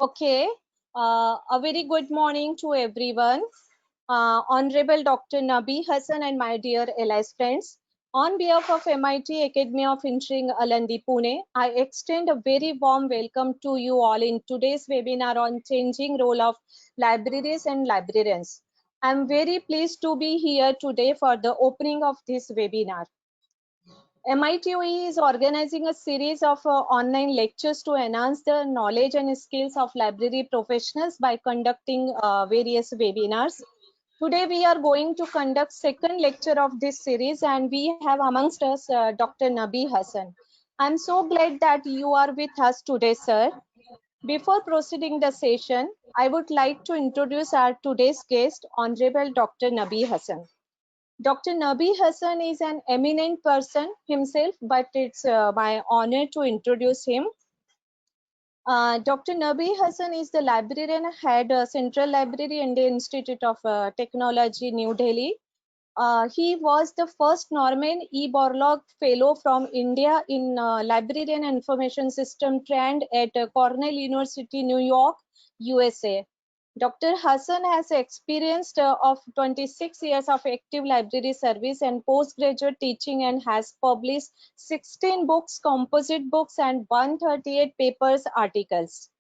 Okay, a very good morning to everyone. Honorable Dr. Nabi Hassan and my dear allies friends. On behalf of MIT Academy of Engineering Alandi Pune, I extend a very warm welcome to you all in today's webinar on changing role of libraries and librarians. I'm very pleased to be here today for the opening of this webinar. MITOE is organizing a series of online lectures to enhance the knowledge and skills of library professionals by conducting various webinars. Today we are going to conduct second lecture of this series, and we have amongst us Dr. Nabi Hassan. I'm so glad that you are with us today, sir. Before proceeding the session, I would like to introduce our today's guest, Honorable Dr. Nabi Hassan. Dr. Nabi Hassan is an eminent person himself, but it's my honor to introduce him. Dr. Nabi Hassan is the librarian head Central Library in the Institute of Technology, New Delhi. He was the first Norman E. Borlaug Fellow from India in Librarian Information System trained at Cornell University, New York, USA. Dr. Hassan has experienced of 26 years of active library service and postgraduate teaching and has published 16 books, composite books, and 138 papers articles.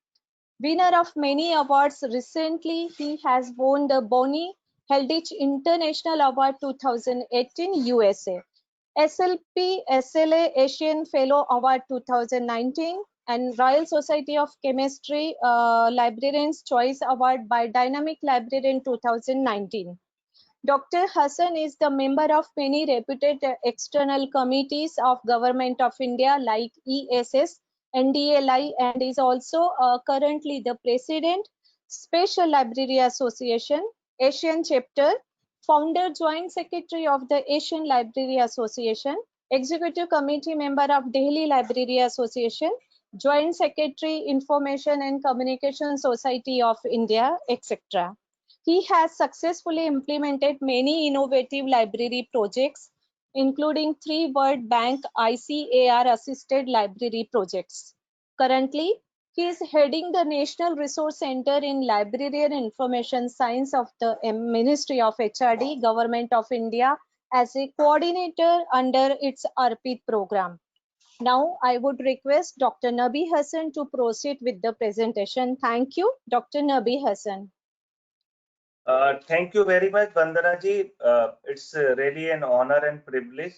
Winner of many awards, recently he has won the Bonnie Helditch International Award 2018 USA, SLP SLA Asian Fellow Award 2019, and Royal Society of Chemistry Librarian's Choice Award by Dynamic Librarian 2019. Dr. Hassan is the member of many reputed external committees of Government of India like ESS, NDLI, and is also currently the President, Special Library Association, Asian Chapter, Founder Joint Secretary of the Asian Library Association, Executive Committee member of Delhi Library Association, Joint Secretary, Information and Communication Society of India, etc. He has successfully implemented many innovative library projects, including 3 World Bank ICAR assisted library projects. Currently, he is heading the National Resource Center in Library and Information Science of the Ministry of HRD, Government of India, as a coordinator under its ARPIT program. Now, I would request Dr. Nabi Hassan to proceed with the presentation. Thank you, Dr. Nabi Hassan. Thank you very much, Vandana ji. It's really an honor and privilege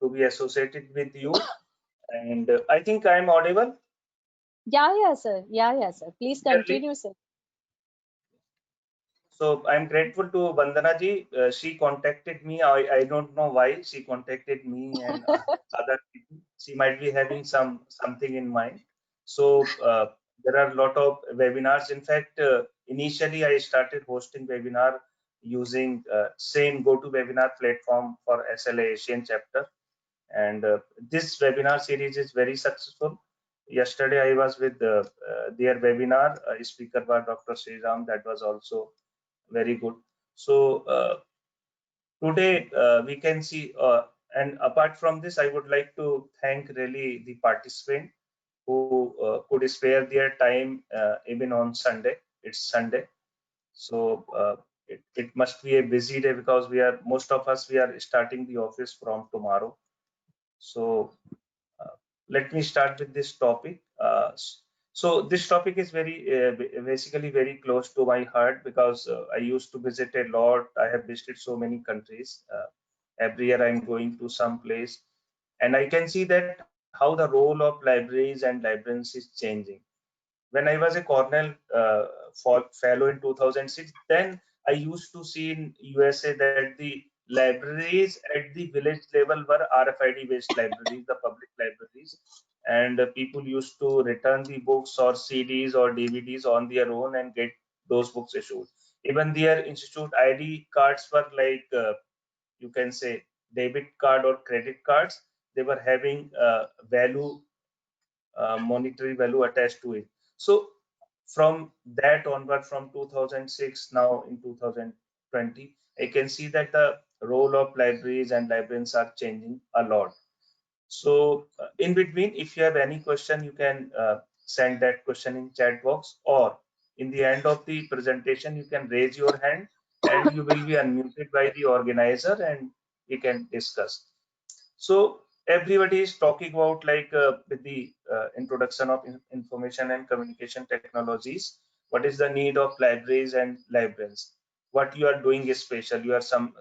to be associated with you. And I think I'm audible. Yeah, sir. Yeah, sir. Please continue, sir. So I'm grateful to Vandana ji. She contacted me. I don't know why she contacted me and other people. She might be having something in mind. So there are a lot of webinars. In fact, initially I started hosting webinar using same GoToWebinar platform for SLA Asian chapter. And this webinar series is very successful. Yesterday I was with their webinar. Speaker was Dr. Sriram. That was also very good. So today we can see, and apart from this, I would like to thank really the participant who could spare their time even on Sunday. It's Sunday, so it must be a busy day because most of us we are starting the office from tomorrow. So let me start with this topic. So this topic is basically very close to my heart because I used to visit a lot. I have visited so many countries. Every year I'm going to some place, and I can see that how the role of libraries and librarians is changing. When I was a Cornell fellow in 2006, then I used to see in USA that the libraries at the village level were RFID based libraries, the public libraries, and people used to return the books or CDs or DVDs on their own and get those books issued. Even their institute ID cards were like you can say debit card or credit cards. They were having value, monetary value attached to it. So from that onward, from 2006 now in 2020, I can see that the role of libraries and librarians are changing a lot. So in between, if you have any question, you can send that question in chat box, or in the end of the presentation, you can raise your hand and you will be unmuted by the organizer and we can discuss. So everybody is talking about like with the introduction of information and communication technologies, what is the need of libraries and librarians? What you are doing is special. You are some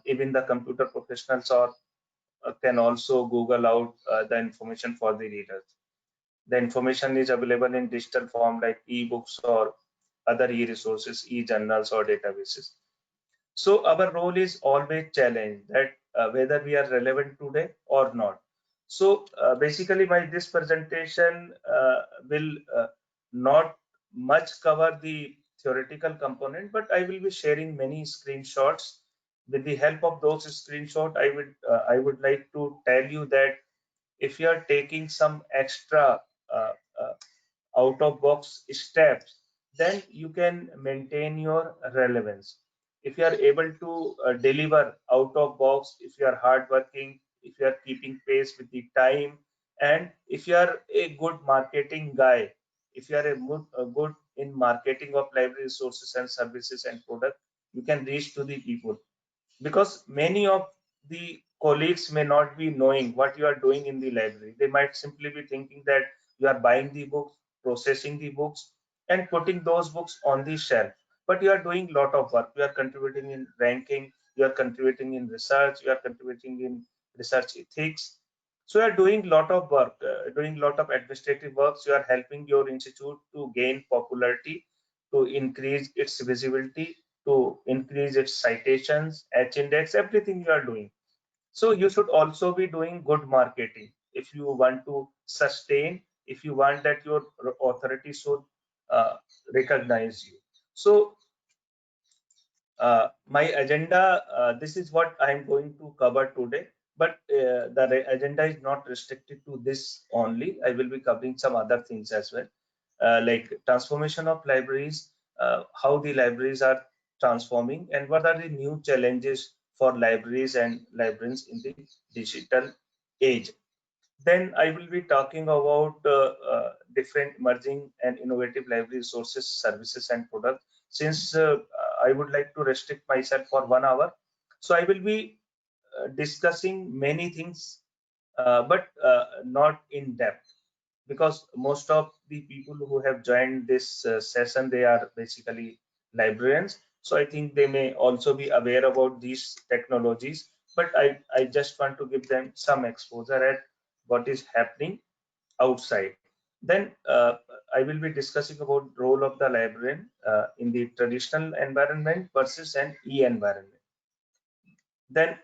even the computer professionals or can also Google out the information for the readers. The information is available in digital form like e-books or other e-resources, e-journals or databases. So our role is always challenge that whether we are relevant today or not. So basically this presentation will not much cover the theoretical component, but I will be sharing many screenshots. With the help of those screenshots, I would like to tell you that if you are taking some extra uh, uh, out of box steps, then you can maintain your relevance. If you are able to deliver out of box, if you are hardworking, if you are keeping pace with the time, and if you are a good marketing guy, if you are a good in marketing of library resources and services and product, you can reach to the people, because many of the colleagues may not be knowing what you are doing in the library. They might simply be thinking that you are buying the books, processing the books, and putting those books on the shelf. But you are doing a lot of work. You are contributing in ranking, you are contributing in research, you are contributing in research ethics. So you are doing a lot of work, doing a lot of administrative works. You are helping your institute to gain popularity, to increase its visibility, to increase its citations, H-index, everything you are doing. So you should also be doing good marketing if you want to sustain, if you want that your authority should uh, recognize you. So my agenda, this is what I'm going to cover today, but the agenda is not restricted to this only. I will be covering some other things as well, like transformation of libraries, how the libraries are transforming, and what are the new challenges for libraries and librarians in the digital age. Then I will be talking about different emerging and innovative library resources, services, and products. Since I would like to restrict myself for 1 hour, so I will be discussing many things, but not in depth, because most of the people who have joined this session, they are basically librarians. So I think they may also be aware about these technologies, but I just want to give them some exposure at what is happening outside. Then I will be discussing about role of the librarian in the traditional environment versus an e-environment. Then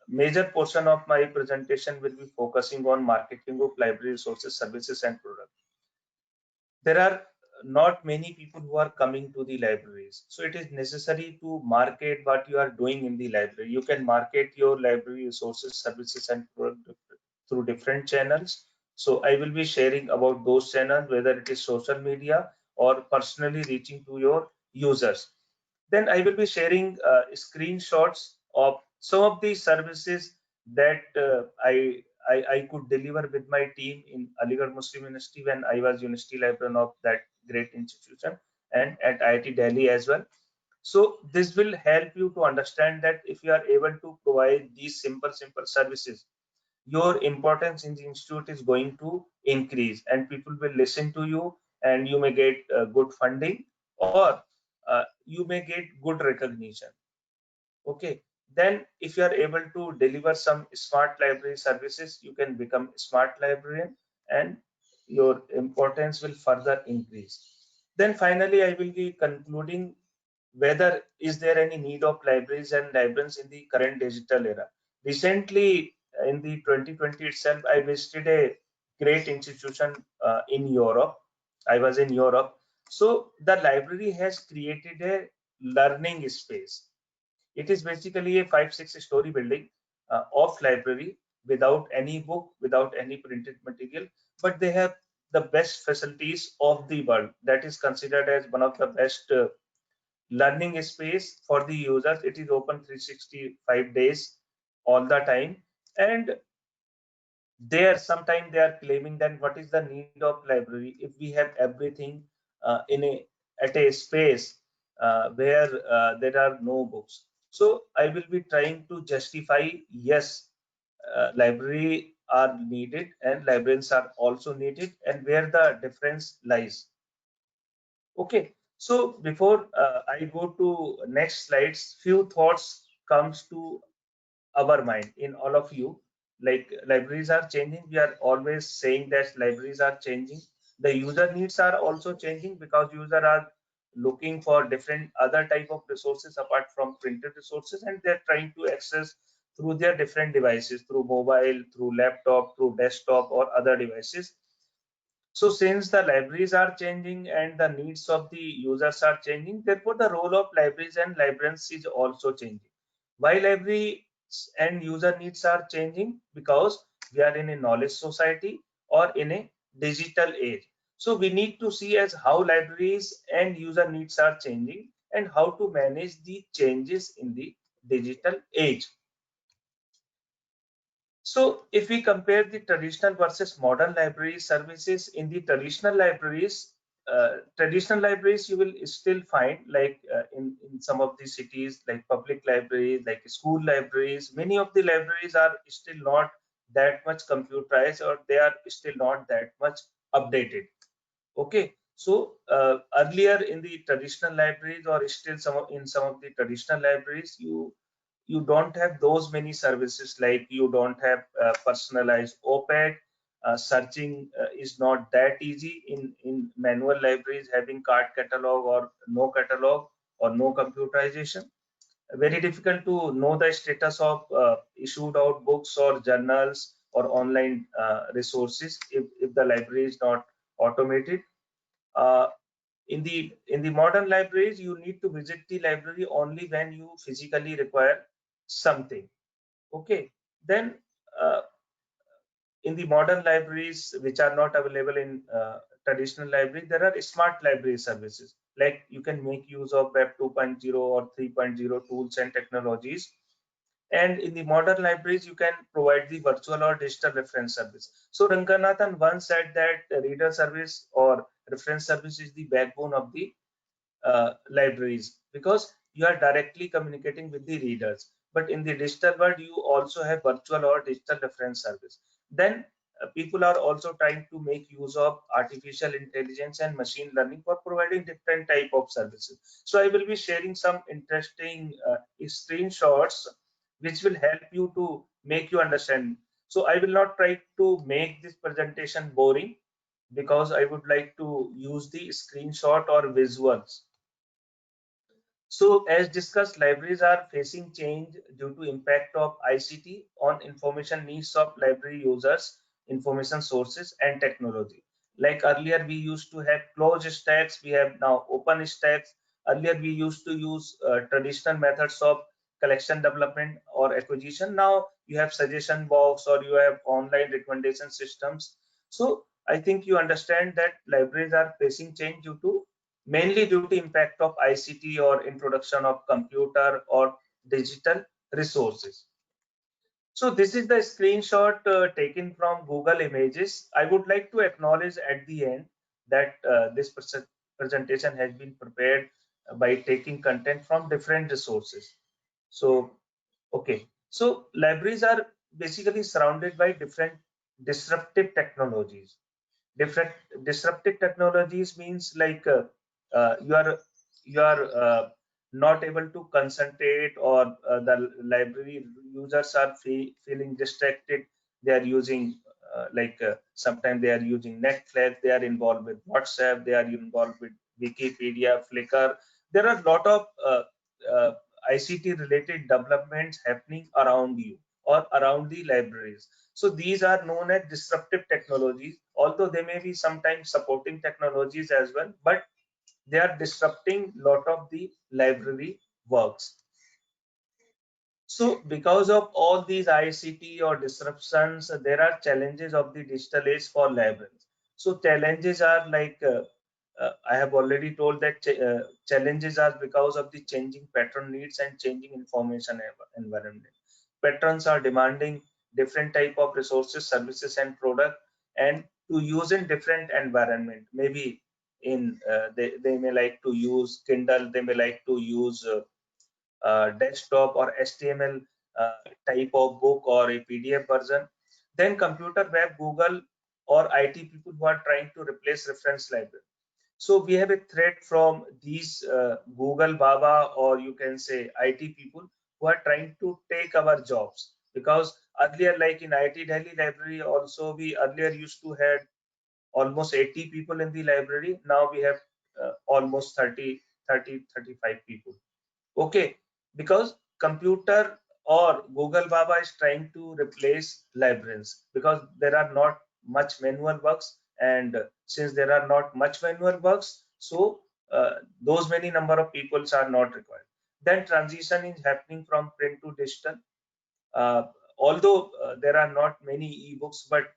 major portion of my presentation will be focusing on marketing of library resources, services, and products. There are not many people who are coming to the libraries, so it is necessary to market what you are doing in the library. You can market your library resources, services, and products through different channels. So I will be sharing about those channels, whether it is social media or personally reaching to your users. Then I will be sharing screenshots of some of the services that I could deliver with my team in Aligarh Muslim University when I was University Librarian of that great institution, and at IIT Delhi as well. So this will help you to understand that if you are able to provide these simple services, your importance in the institute is going to increase and people will listen to you, and you may get good funding, or you may get good recognition. Okay, then if you are able to deliver some smart library services, you can become a smart librarian and your importance will further increase. Then finally I will be concluding whether is there any need of libraries and librarians in the current digital era. Recently, in the 2020 itself, I visited a great institution in Europe. I was in Europe. So the library has created a learning space. It is basically a 5-6 story building of library, without any book, without any printed material, but they have the best facilities of the world. That is considered as one of the best learning space for the users. It is open 365 days all the time, and there sometimes they are claiming that what is the need of library if we have everything in a at a space where there are no books. So I will be trying to justify, yes, library are needed and librarians are also needed, and where the difference lies. Okay, so before I go to next slides, few thoughts comes to our mind in all of you. Like libraries are changing, we are always saying that libraries are changing. The user needs are also changing because user are looking for different other type of resources apart from printed resources, and they're trying to access through their different devices, through mobile, through laptop, through desktop or other devices. So since the libraries are changing and the needs of the users are changing, therefore the role of libraries and librarians is also changing. Why libraries and user needs are changing? Because we are in a knowledge society or in a digital age. So we need to see as how libraries and user needs are changing and how to manage the changes in the digital age. So if we compare the traditional versus modern library services, in the traditional libraries you will still find, like in some of the cities, like public libraries, like school libraries, many of the libraries are still not that much computerized, or they are still not that much updated. Okay, so earlier in the traditional libraries, or still in some of the traditional libraries, you don't have those many services, like you don't have personalized OPED. Searching is not that easy in manual libraries, having card catalog or no computerization. Very difficult to know the status of issued out books or journals or online resources if the library is not automated. uh, in the modern libraries, you need to visit the library only when you physically require something. Okay, then uh, in the modern libraries which are not available in traditional library, there are smart library services, like you can make use of web 2.0 or 3.0 tools and technologies. And in the modern libraries, you can provide the virtual or digital reference service. So Ranganathan once said that reader service or reference service is the backbone of the libraries, because you are directly communicating with the readers. But in the digital world, you also have virtual or digital reference service. Then people are also trying to make use of artificial intelligence and machine learning for providing different type of services. So I will be sharing some interesting screenshots which will help you to make you understand. So I will not try to make this presentation boring, because I would like to use the screenshot or visuals. So as discussed, libraries are facing change due to impact of ICT on information needs of library users, information sources and technology. Like earlier we used to have closed stacks, we have now open stacks. Earlier we used to use traditional methods of collection development or acquisition. Now you have suggestion box or you have online recommendation systems. So I think you understand that libraries are facing change due to mainly due to impact of ICT or introduction of computer or digital resources. So this is the screenshot taken from Google Images. I would like to acknowledge at the end that this presentation has been prepared by taking content from different resources. So, okay. So libraries are basically surrounded by different disruptive technologies. Different disruptive technologies means like you are not able to concentrate, or the library users are feeling distracted. They are using sometimes they are using Netflix, they are involved with WhatsApp, they are involved with Wikipedia, Flickr. There are a lot of uh, ICT related developments happening around you or around the libraries. So these are known as disruptive technologies, although they may be sometimes supporting technologies as well, but they are disrupting a lot of the library works. So because of all these ICT or disruptions, there are challenges of the digital age for libraries. So challenges are like, I have already told that challenges are because of the changing pattern needs and changing information environment. Patrons are demanding different type of resources, services, and product, and to use in different environment. Maybe in they may like to use Kindle, they may like to use desktop or HTML type of book or a PDF version. Then computer, web, Google, or IT people who are trying to replace reference library. So we have a threat from these Google Baba, or you can say IT people who are trying to take our jobs. Because earlier, like in IIT Delhi library, also we earlier used to had almost 80 people in the library. Now we have almost 35 people. Okay, because computer or Google Baba is trying to replace librarians because there are not much manual works, and since there are not much manual works, so those many number of peoples are not required. Then transition is happening from print to digital. Although there are not many ebooks, but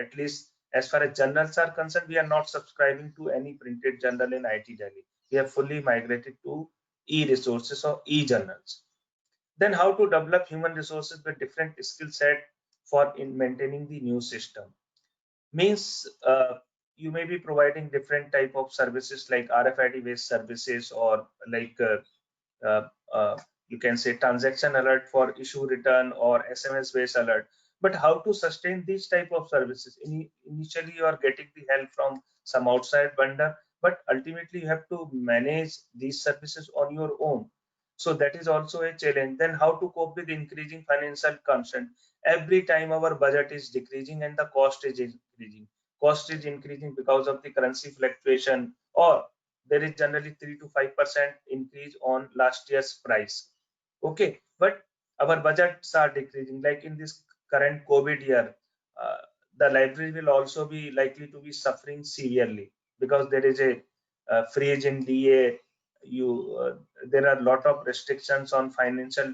at least as far as journals are concerned, we are not subscribing to any printed journal in IIT Delhi. We have fully migrated to e-resources or e-journals. Then how to develop human resources with different skill set for in maintaining the new system. Means you may be providing different type of services like RFID based services, or like uh, uh, you can say transaction alert for issue return, or SMS based alert. But how to sustain these type of services? Initially you are getting the help from some outside vendor, but ultimately you have to manage these services on your own. So that is also a challenge. Then how to cope with increasing financial constraint? Every time our budget is decreasing and the cost is increasing. Cost is increasing because of the currency fluctuation, or there is generally 3 to 5% increase on last year's price. Okay, but our budgets are decreasing. Like in this current COVID year, uh, the library will also be likely to be suffering severely because there is a freeze in DA. There are a lot of restrictions on financial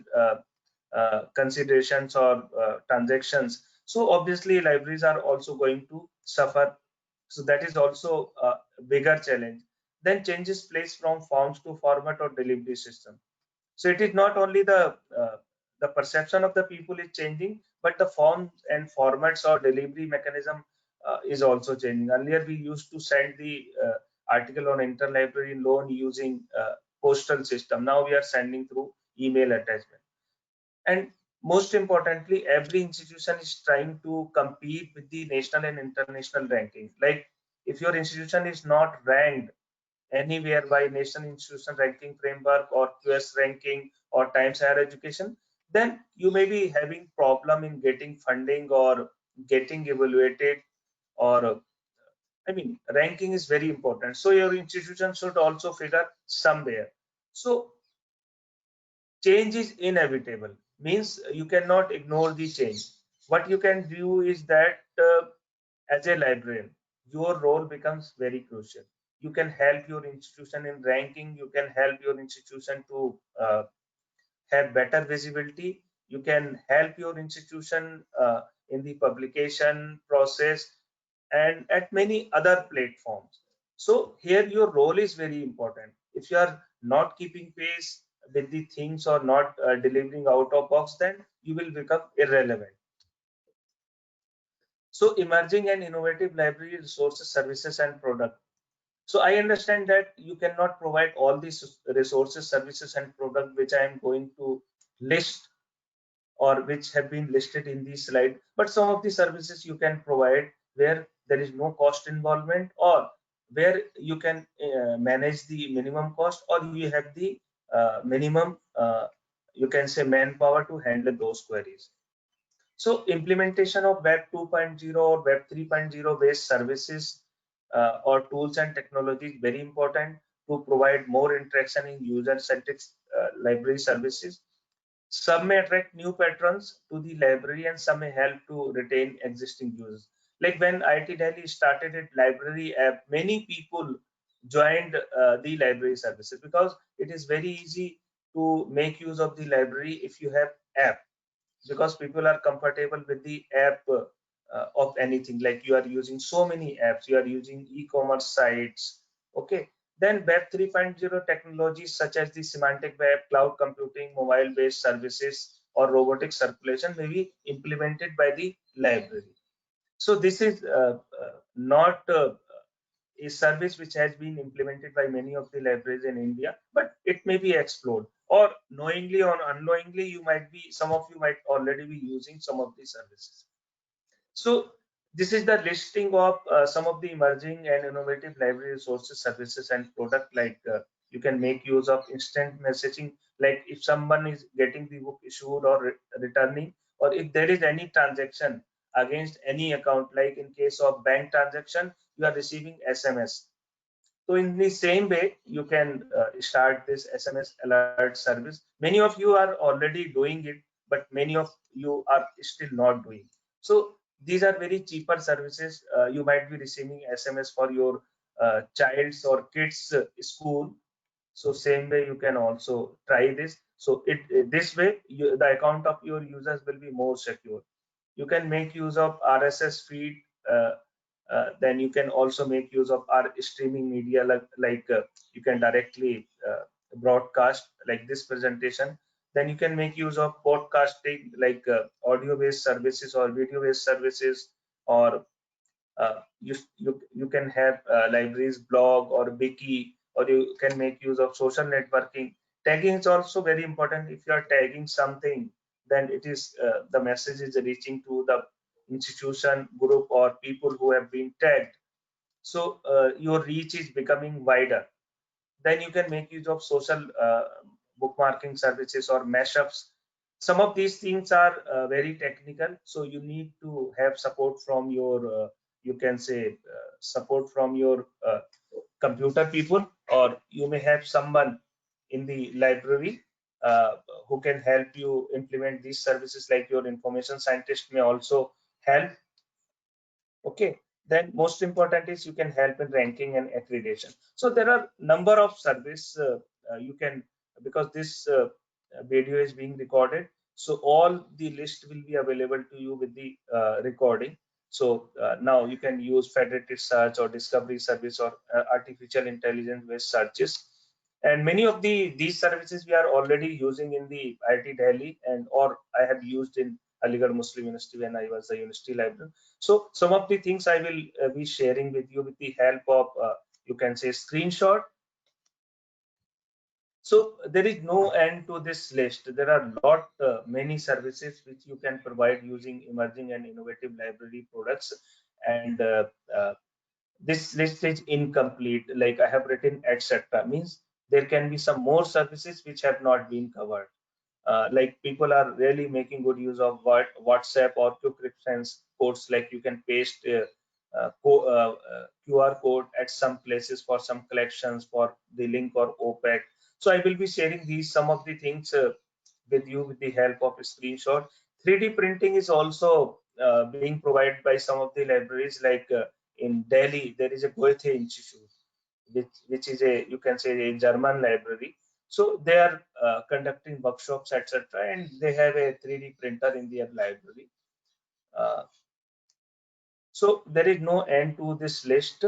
considerations or transactions. So obviously libraries are also going to suffer. So that is also a bigger challenge. Then changes place from forms to format or delivery system. So it is not only the perception of the people is changing, but the forms and formats or delivery mechanism is also changing. Earlier we used to send the article on interlibrary loan using postal system. Now we are sending through email attachment. And most importantly, every institution is trying to compete with the national and international ranking. Like if your institution is not ranked anywhere by National Institution Ranking Framework or QS ranking or Times Higher Education, then you may be having problem in getting funding or getting evaluated, or I mean, ranking is very important. So your institution should also figure somewhere. So change is inevitable, means you cannot ignore the change. What you can do is that as a librarian, your role becomes very crucial. You can help your institution in ranking, you can help your institution to have better visibility, you can help your institution in the publication process and at many other platforms. So here your role is very important. If you are not keeping pace with the things or not delivering out of box, then you will become irrelevant. So emerging and innovative library resources, services, and product. So I understand that you cannot provide all these resources, services, and product which I am going to list or which have been listed in this slide, but some of the services you can provide where there is no cost involvement, or where you can manage the minimum cost, or you have the minimum you can say manpower to handle those queries. So implementation of Web 2.0 or Web 3.0 based services or tools and technology is very important to provide more interaction in user-centric library services. Some may attract new patrons to the library and some may help to retain existing users. Like when IIT Delhi started its library app, many people joined the library services because it is very easy to make use of the library if you have app, because people are comfortable with the app of anything. Like you are using so many apps, you are using e-commerce sites. Okay, then Web 3.0 technologies such as the semantic web, cloud computing, mobile based services or robotic circulation may be implemented by the library. So this is not a service which has been implemented by many of the libraries in India, but it may be explored, or knowingly or unknowingly, some of you might already be using some of these services. So this is the listing of some of the emerging and innovative library resources, services, and product. Like you can make use of instant messaging. Like if someone is getting the book issued or returning, or if there is any transaction against any account, like in case of bank transaction, you are receiving SMS. So in the same way, you can start this SMS alert service. Many of you are already doing it, but many of you are still not doing. So these are very cheaper services. You might be receiving SMS for your child's or kids' school. So same way you can also try this. So this way the account of your users will be more secure. You can make use of RSS feed. Then you can also make use of our streaming media, like you can directly broadcast like this presentation. Then you can make use of podcasting, like audio based services or video based services, or you can have libraries blog or wiki, or you can make use of social networking. Tagging is also very important. If you are tagging something, then it is the message is reaching to the institution, group, or people who have been tagged. So your reach is becoming wider. Then you can make use of social bookmarking services or mashups. Some of these things are very technical, so you need to have support from your you can say support from your computer people, or you may have someone in the library uh, who can help you implement these services, like your information scientist may also help. Okay, then most important is you can help in ranking and accreditation. So there are number of service you can, because this video is being recorded, so all the list will be available to you with the recording. So now you can use federated search or discovery service or artificial intelligence based searches, and many of these services we are already using in the IIT Delhi, and or I have used in Aligarh Muslim University when I was a university librarian. So some of the things I will be sharing with you with the help of you can say screenshot. So there is no end to this list. There are many services which you can provide using emerging and innovative library products, and this list is incomplete. Like I have written etc. means there can be some more services which have not been covered. Like people are really making good use of WhatsApp or quick reference codes. Like you can paste QR code at some places for some collections for the link or OPEC. So I will be sharing these some of the things with you with the help of a screenshot. 3D printing is also being provided by some of the libraries. Like in Delhi, there is a Goethe Institute, which is a, you can say, a German library. So they are conducting workshops, etc., and they have a 3D printer in their library. Uh, so there is no end to this list.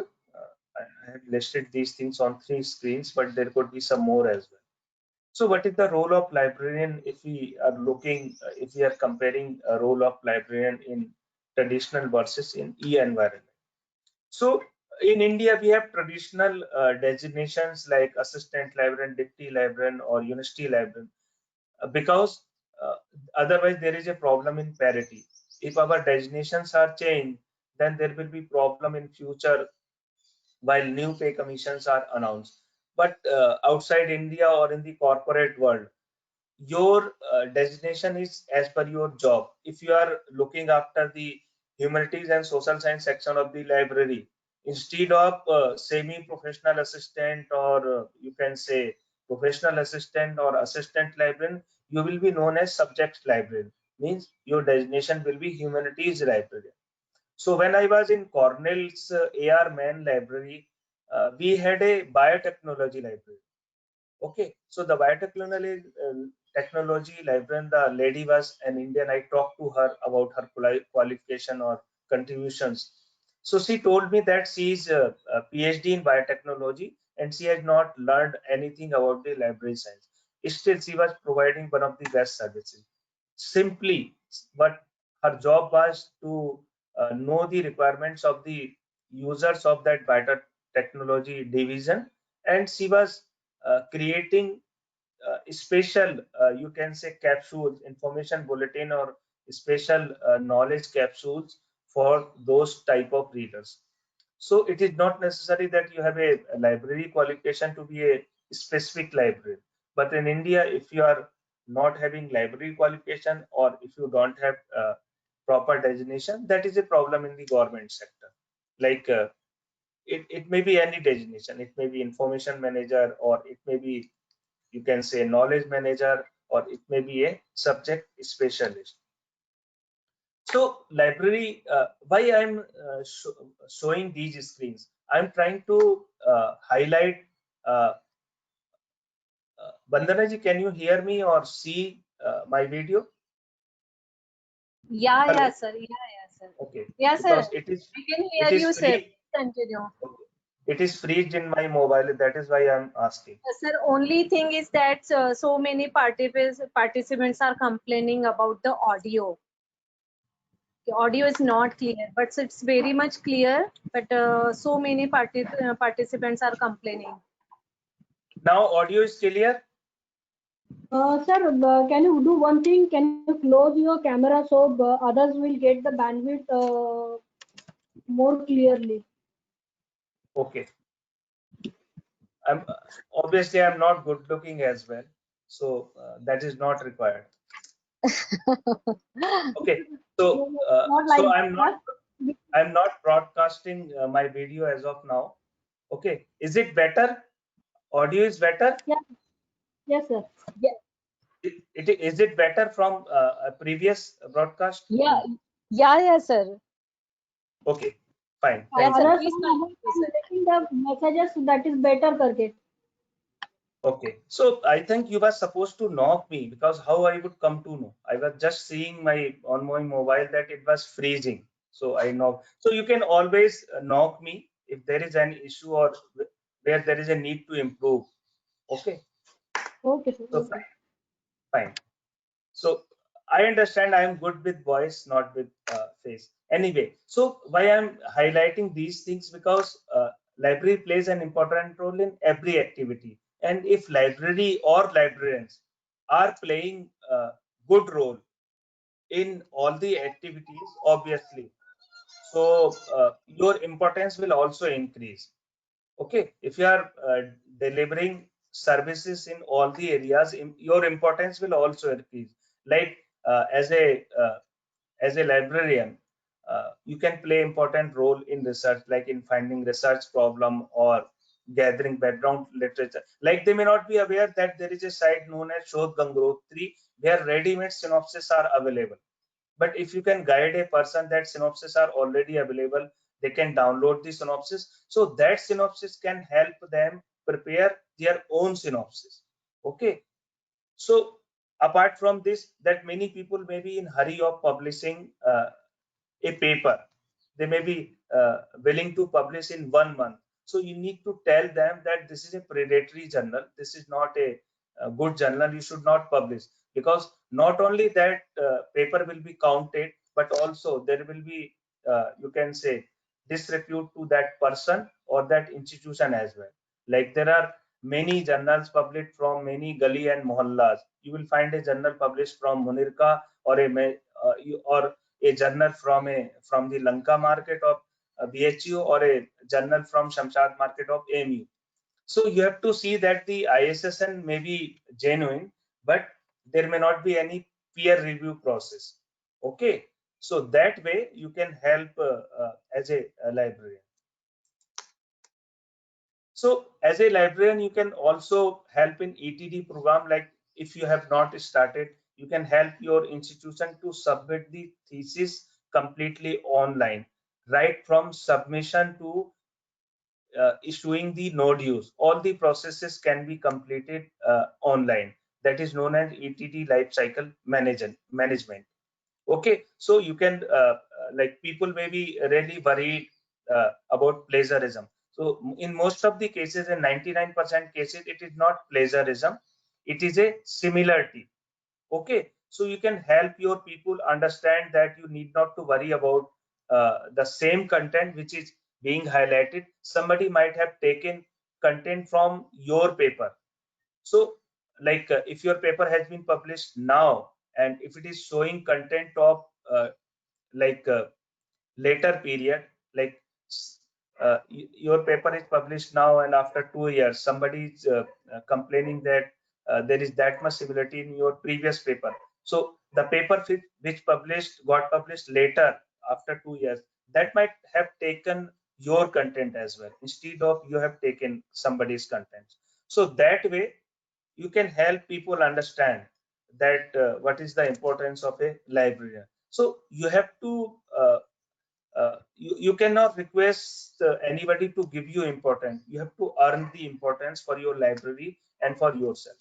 I have listed these things on 3 screens, but there could be some more as well. So what is the role of librarian if we are looking, if we are comparing a role of librarian in traditional versus in e-environment? So in India, we have traditional designations like assistant librarian, deputy librarian, or university librarian, because uh, otherwise there is a problem in parity. If our designations are changed, then there will be problem in future while new pay commissions are announced. But outside India or in the corporate world, your designation is as per your job. If you are looking after the humanities and social science section of the library, instead of semi-professional assistant, or you can say professional assistant or assistant librarian, you will be known as subject librarian. Means your designation will be humanities librarian. So when I was in Cornell's AR Mann library, we had a biotechnology library. Okay, so the biotechnology technology librarian, the lady was an Indian. I talked to her about her qualification or contributions. So she told me that she is a PhD in biotechnology and she has not learned anything about the library science. Still, she was providing one of the best services. simply, but her job was to know the requirements of the users of that biotechnology division, and she was creating special, you can say, capsules, information bulletin, or special knowledge capsules for those type of readers. So it is not necessary that you have a library qualification to be a specific library. But in India, if you are not having library qualification, or if you don't have proper designation, that is a problem in the government sector. Like it may be any designation. It may be information manager, or it may be, you can say, knowledge manager, or it may be a subject specialist. So library, why I'm showing these screens, I'm trying to highlight, Vandana ji, can you hear me or see my video? Yeah, Hello. yeah, sir. Yeah, sir. Okay. Yeah, Because sir. it is, We can it hear is you, sir. free. Continue. Okay. It is freezed in my mobile. That is why I'm asking. Sir, only thing is that so many participants are complaining about the audio. The audio is not clear, but it's very much clear. But so many participants are complaining. Now audio is clear. Sir, can you do one thing? Can you close your camera so others will get the bandwidth more clearly? Okay. I'm obviously I'm not good looking as well, so that is not required. Okay. So Not like that. I'm not broadcasting my video as of now. Okay. Is it better? Audio is better? Yeah. Yes, sir. Is it better from a previous broadcast? Yeah, yeah, sir. Okay. Fine. Yeah, Thank sir. you. Others Please are continue, sir. taking the messages that is better करके. Okay. So I think you were supposed to knock me, because how I would come to know? I was just seeing on my mobile that it was freezing. So I knocked. So you can always knock me if there is an issue, or where there is a need to improve. Okay. Okay, sir. So Okay. fine. So I understand I am good with voice, not with face. Anyway, so why I'm highlighting these things, because library plays an important role in every activity. And if library or librarians are playing a good role in all the activities, obviously, so your importance will also increase. Okay, if you are delivering services in all the areas, your importance will also increase. Like as a librarian, you can play important role in research, like in finding research problem, or gathering background literature. Like they may not be aware that there is a site known as Shodh Gangotri, where ready-made synopses are available. But if you can guide a person that synopses are already available, they can download the synopsis, so that synopsis can help them prepare their own synopsis. Okay. So apart from this, that many people may be in hurry of publishing a paper, they may be willing to publish in 1 month. So you need to tell them that this is a predatory journal, this is not a good journal, you should not publish. Because not only that paper will be counted, but also there will be, you can say, disrepute to that person or that institution as well. Like there are many journals published from many gali and mohallas. You will find a journal published from Munirka, or a journal from the Lanka market of BHU, or a journal from Shamshad market of AMU. So you have to see that the ISSN may be genuine, but there may not be any peer review process. Okay, so that way you can help as a librarian. So as a librarian, you can also help in ETD program. Like if you have not started, you can help your institution to submit the thesis completely online, right from submission to issuing the node use. All the processes can be completed online. That is known as ETD life cycle management. Okay, so you can like people may be really worried about plagiarism. So in most of the cases, in 99% cases, it is not plagiarism, it is a similarity. Okay, So you can help your people understand that you need not to worry about the same content which is being highlighted. Somebody might have taken content from your paper. So like if your paper has been published now, and if it is showing content of like later period, like your paper is published now and after 2 years somebody is complaining that there is that much similarity in your previous paper. So the paper which got published later after 2 years, that might have taken your content as well instead of you have taken somebody's content. So that way you can help people understand that what is the importance of a librarian. So you have to you cannot request anybody to give you importance. You have to earn the importance for your library and for yourself.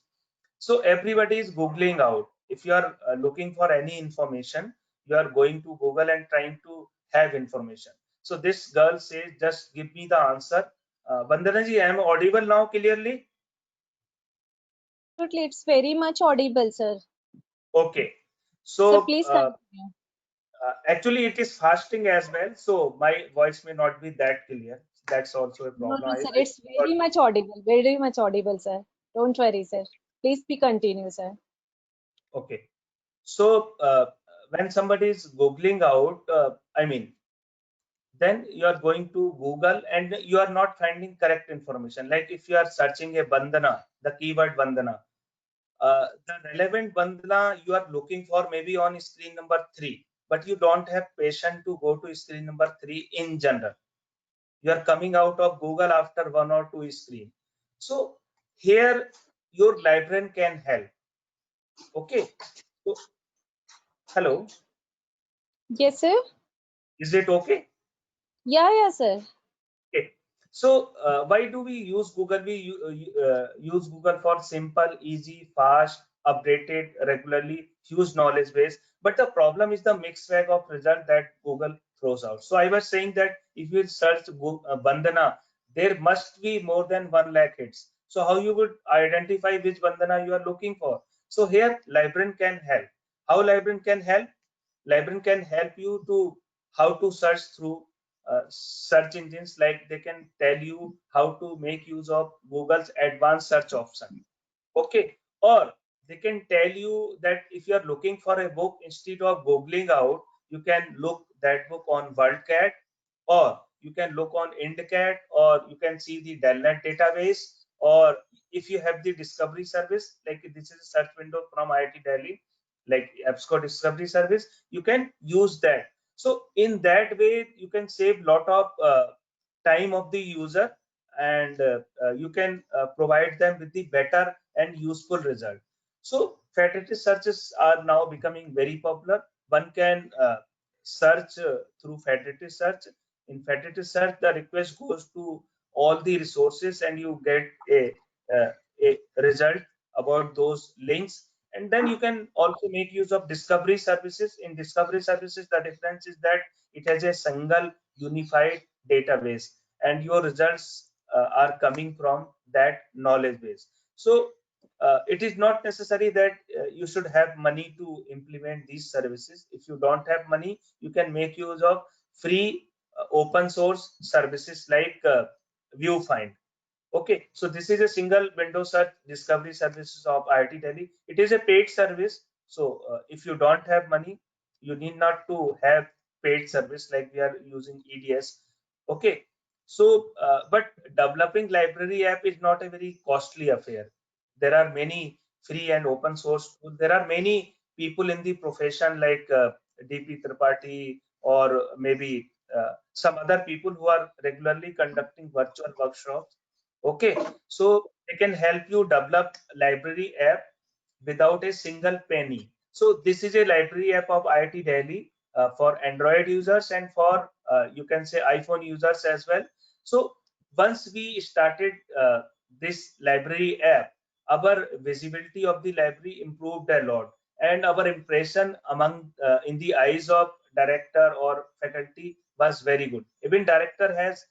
So everybody is googling out. If you are looking for any information, you are going to Google and trying to have information. So this girl says, just give me the answer. Vandana ji, I am audible now clearly? Absolutely, it's very much audible, sir. Okay. Sir, So please continue. actually it is fasting as well, so my voice may not be that clear. That's also a No, problem. no, sir, it's very much audible, sir. Don't worry, sir. Please be continue, sir. Okay. So when somebody is googling out, I mean, then you are going to Google and you are not finding correct information. Like if you are searching a bandana, the keyword bandana, the relevant bandana you are looking for maybe on screen number 3, but you don't have patience to go to screen number 3 in general. You are coming out of Google after 1 or 2 screen. So here your librarian can help. Okay. So, hello, Yes, sir. is it okay? Yeah, sir. Okay. So why do we use Google? We use Google for simple, easy, fast, updated regularly, huge knowledge base. But the problem is the mixed bag of result that Google throws out. So I was saying that if you search bandana, there must be more than 1 lakh hits. So how you would identify which bandana you are looking for? So here librarian can help. How librarian can help? Librarian can help you to how to search through search engines. Like they can tell you how to make use of Google's advanced search option. Okay. Or they can tell you that if you are looking for a book, instead of googling out, you can look that book on WorldCat, or you can look on IndCat, or you can see the Delnet database, or if you have the discovery service, like this is a search window from IIT Delhi, like EBSCO discovery service, you can use that. So in that way you can save lot of time of the user, and you can provide them with the better and useful result. So federated searches are now becoming very popular. One can search through federated search. In federated search, the request goes to all the resources and you get a result about those links. And then you can also make use of discovery services. In discovery services, the difference is that it has a single unified database and your results are coming from that knowledge base. So it is not necessary that you should have money to implement these services. If you don't have money, you can make use of free open source services like Viewfind. Okay, so this is a single window search discovery services of IIT Delhi. It is a paid service. So if you don't have money, you need not to have paid service like we are using EDS. Okay, so but developing library app is not a very costly affair. There are many free and open source tools. There are many people in the profession like DP Tripathi, or maybe some other people who are regularly conducting virtual workshops. Okay, so they can help you develop library app without a single penny. So this is a library app of IIT Delhi for Android users and for you can say iPhone users as well. So once we started this library app, our visibility of the library improved a lot, and our impression among in the eyes of director or faculty was very good. Even director has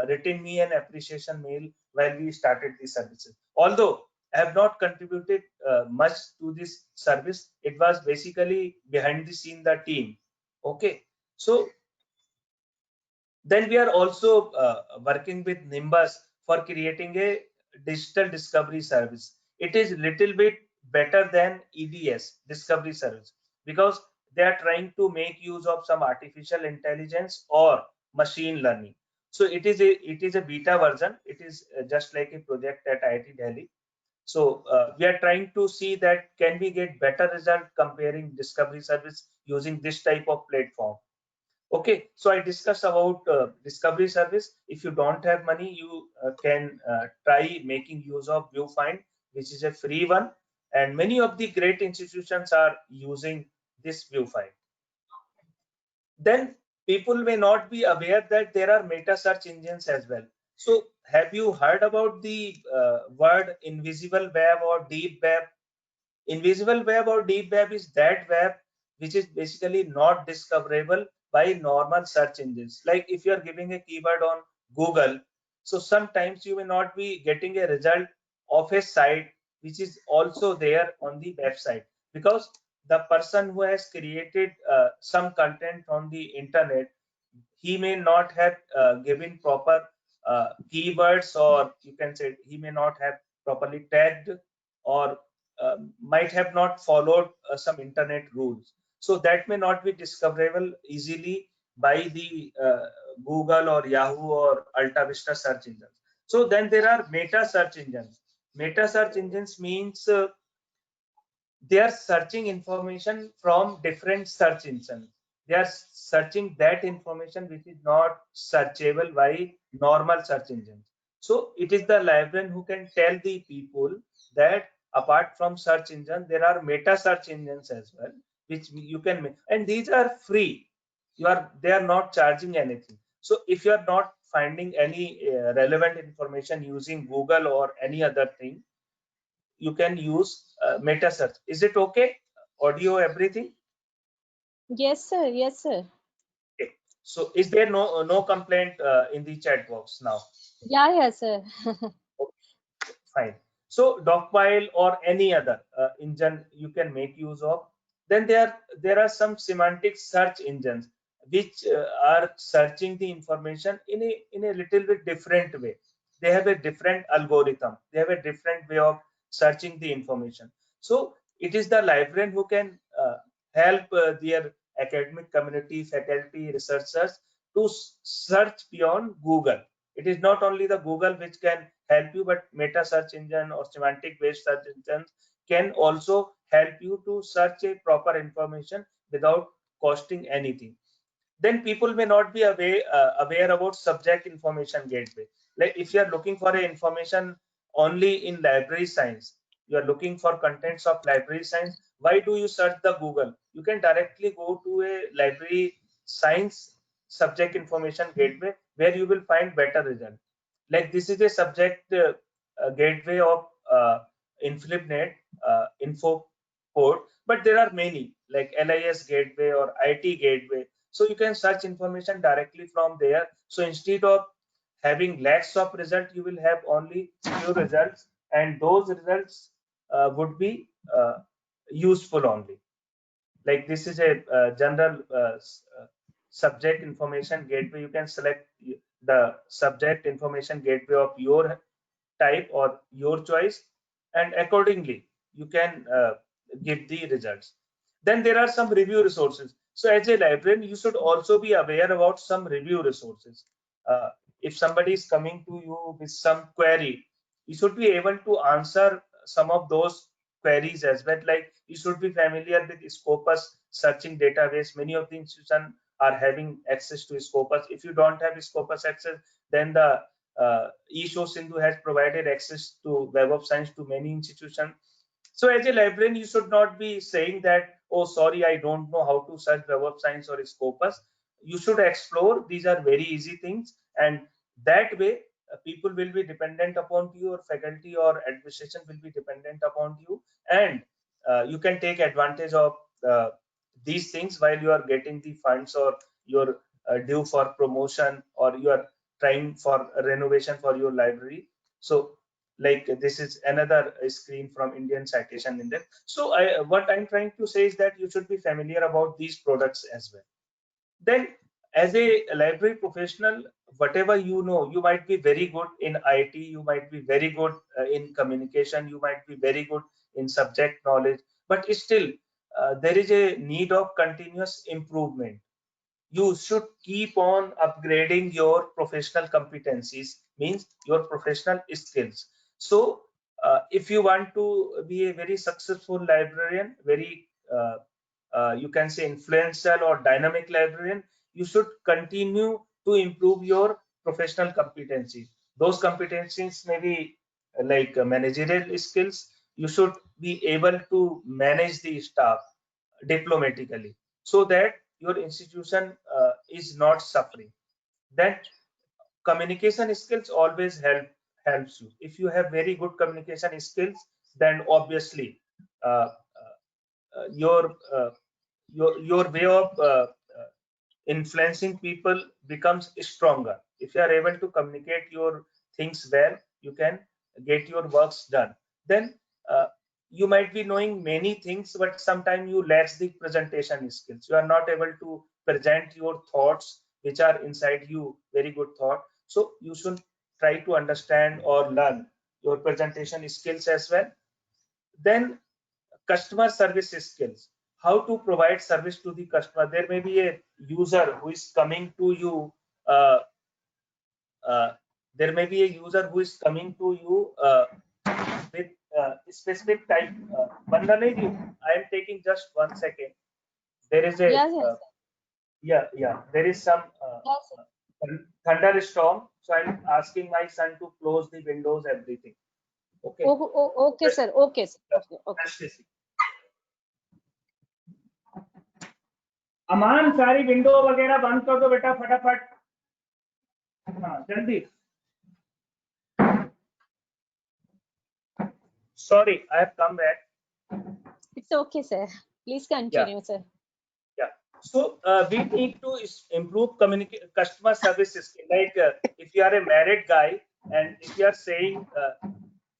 written me an appreciation mail while we started the services. Although have not contributed much to this service. It was basically behind the scene, the team. Okay, so then we are also working with Nimbus for creating a digital discovery service. It is little bit better than EDS, discovery service, because they are trying to make use of some artificial intelligence or machine learning. So it is a beta version. It is just like a project at IIT Delhi. So we are trying to see that can we get better result comparing discovery service using this type of platform. Okay, so I discussed about discovery service. If you don't have money, you can try making use of Viewfind, which is a free one, and many of the great institutions are using this Viewfind. Then people may not be aware that there are meta search engines as well. So have you heard about the word invisible web or deep web? Invisible web or deep web is that web which is basically not discoverable by normal search engines. Like if you are giving a keyword on Google, so sometimes you may not be getting a result of a site which is also there on the website, because the person who has created some content on the internet, he may not have given proper keywords, or you can say he may not have properly tagged, or might have not followed some internet rules. So that may not be discoverable easily by the Google or Yahoo or Alta Vista search engines. So then there are meta search engines. Meta search engines means they are searching information from different search engines. They are searching that information which is not searchable by normal search engines. So it is the librarian who can tell the people that apart from search engine, there are meta search engines as well, which you can make, and these are free. They are not charging anything. So if you are not finding any relevant information using Google or any other thing, you can use meta search. Is it okay? Audio, everything? Yes, sir. Yes, sir. Okay. So is there no complaint in the chat box now? Yeah, yeah, sir. Okay, fine. So Docpile or any other engine you can make use of. Then there are some semantic search engines which are searching the information in a little bit different way. They have a different algorithm. They have a different way of searching the information. So it is the librarian who can help their academic community, faculty, researchers to search beyond Google. It is not only the Google which can help you, but meta search engine or semantic based search engines can also help you to search a proper information without costing anything. Then people may not be aware about subject information gateway. Like if you are looking for a information only in library science, you are looking for contents of library science, why do you search the Google? You can directly go to a library science subject information gateway where you will find better result. Like this is a subject gateway of InflipNet, InfoPort, but there are many like LIS gateway or IT gateway. So you can search information directly from there. So instead of having lakhs of results, you will have only few results, and those results would be useful only. Like this is a general subject information gateway. You can select the subject information gateway of your type or your choice, and accordingly you can give the results. Then there are some review resources. So as a librarian, you should also be aware about some review resources. If somebody is coming to you with some query, you should be able to answer some of those queries as well. Like you should be familiar with Scopus searching database. Many of the institutions are having access to Scopus. If you don't have Scopus access, then the eShow Sindhu has provided access to Web of Science to many institutions. So as a librarian, you should not be saying that, oh, sorry, I don't know how to search Web of Science or Scopus. You should explore. These are very easy things, and that way people will be dependent upon you, or faculty or administration will be dependent upon you, and you can take advantage of these things while you are getting the funds, or you're due for promotion, or you are trying for renovation for your library. So like this is another screen from Indian Citation Index. So what I'm trying to say is that you should be familiar about these products as well. Then as a library professional, whatever you know, you might be very good in IT, you might be very good in communication, you might be very good in subject knowledge, but still there is a need of continuous improvement. You should keep on upgrading your professional competencies, means your professional skills. So if you want to be a very successful librarian, very you can say influential or dynamic librarian, you should continue to improve your professional competencies. Those competencies may be like managerial skills. You should be able to manage the staff diplomatically so that your institution is not suffering. Then communication skills always helps you. If you have very good communication skills, then obviously uh, your your way of influencing people becomes stronger. If you are able to communicate your things well, you can get your works done. Then uh, you might be knowing many things, but sometimes you lack the presentation skills. You are not able to present your thoughts which are inside you, very good thought. So you should try to understand or learn your presentation skills as well. Then customer service skills, how to provide service to the customer. There may be a user who is coming to you, uh, uh, there may be a user who is coming to you with specific type. Vandana ji, I am taking just 1 second. There is a Yes, yes, yeah, there is some yes. thunderstorm, so I'm asking my son to close the windows, everything. Okay. Okay, sir. Okay, sir. Okay, okay. Just a second. अमान सारी window वगैरह बंद कर दो बेटा फटाफट, हाँ जल्दी. Sorry, I have come back. It's okay, sir. Please continue, sir. Yeah. So we need to improve customer service skill. Like if you are a married guy and if you are saying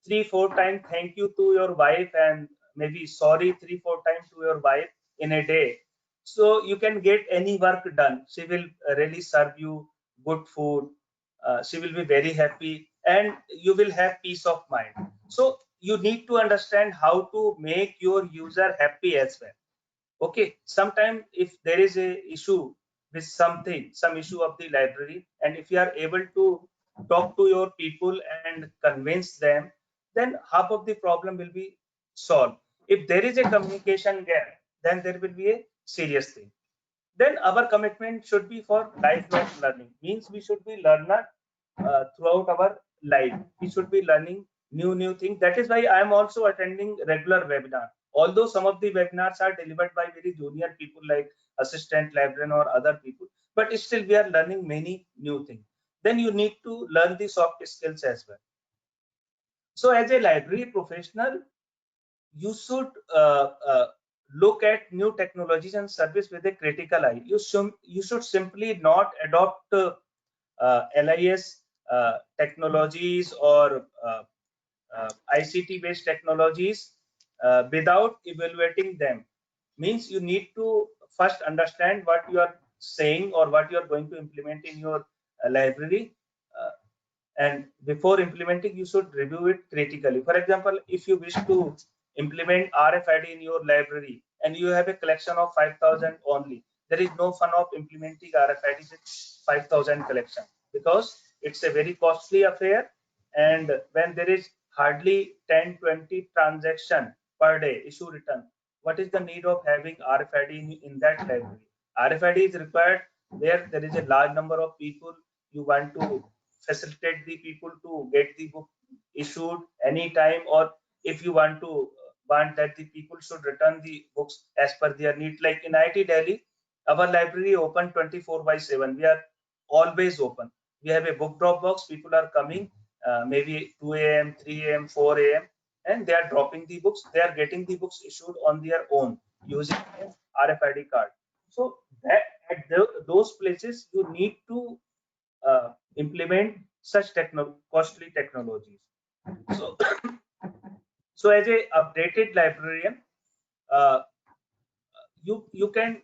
3-4 times thank you to your wife and maybe sorry 3-4 times to your wife in a day, so you can get any work done. She will really serve you good food. She will be very happy and you will have peace of mind. So you need to understand how to make your user happy as well. Okay, sometimes if there is a issue with something, some issue of the library, and if you are able to talk to your people and convince them, then half of the problem will be solved. If there is a communication gap, then there will be a serious thing. Then our commitment should be for lifelong learning, means we should be learner throughout our life. We should be learning new things. That is why I am also attending regular webinar. Although some of the webinars are delivered by very junior people like assistant librarian or other people, but still we are learning many new things. Then you need to learn the soft skills as well. So as a library professional, you should look at new technologies and service with a critical eye. You should simply not adopt LIS technologies or ICT based technologies without evaluating them. Means you need to first understand what you are saying or what you are going to implement in your library, uh, and before implementing you should review it critically. For example, if you wish to implement RFID in your library and you have a collection of 5,000 only, there is no fun of implementing RFID with 5,000 collection, because it's a very costly affair, and when there is hardly 10-20 transaction per day issue return, what is the need of having RFID in that library? RFID is required where there is a large number of people, you want to facilitate the people to get the book issued anytime, or if you want that the people should return the books as per their need. Like in IIT Delhi, our library open 24/7. We are always open. We have a book drop box. People are coming maybe 2 a.m., 3 a.m., 4 a.m. and they are dropping the books. They are getting the books issued on their own using RFID card. So that at those places you need to implement such costly technologies. So, so as a updated librarian, uh, you can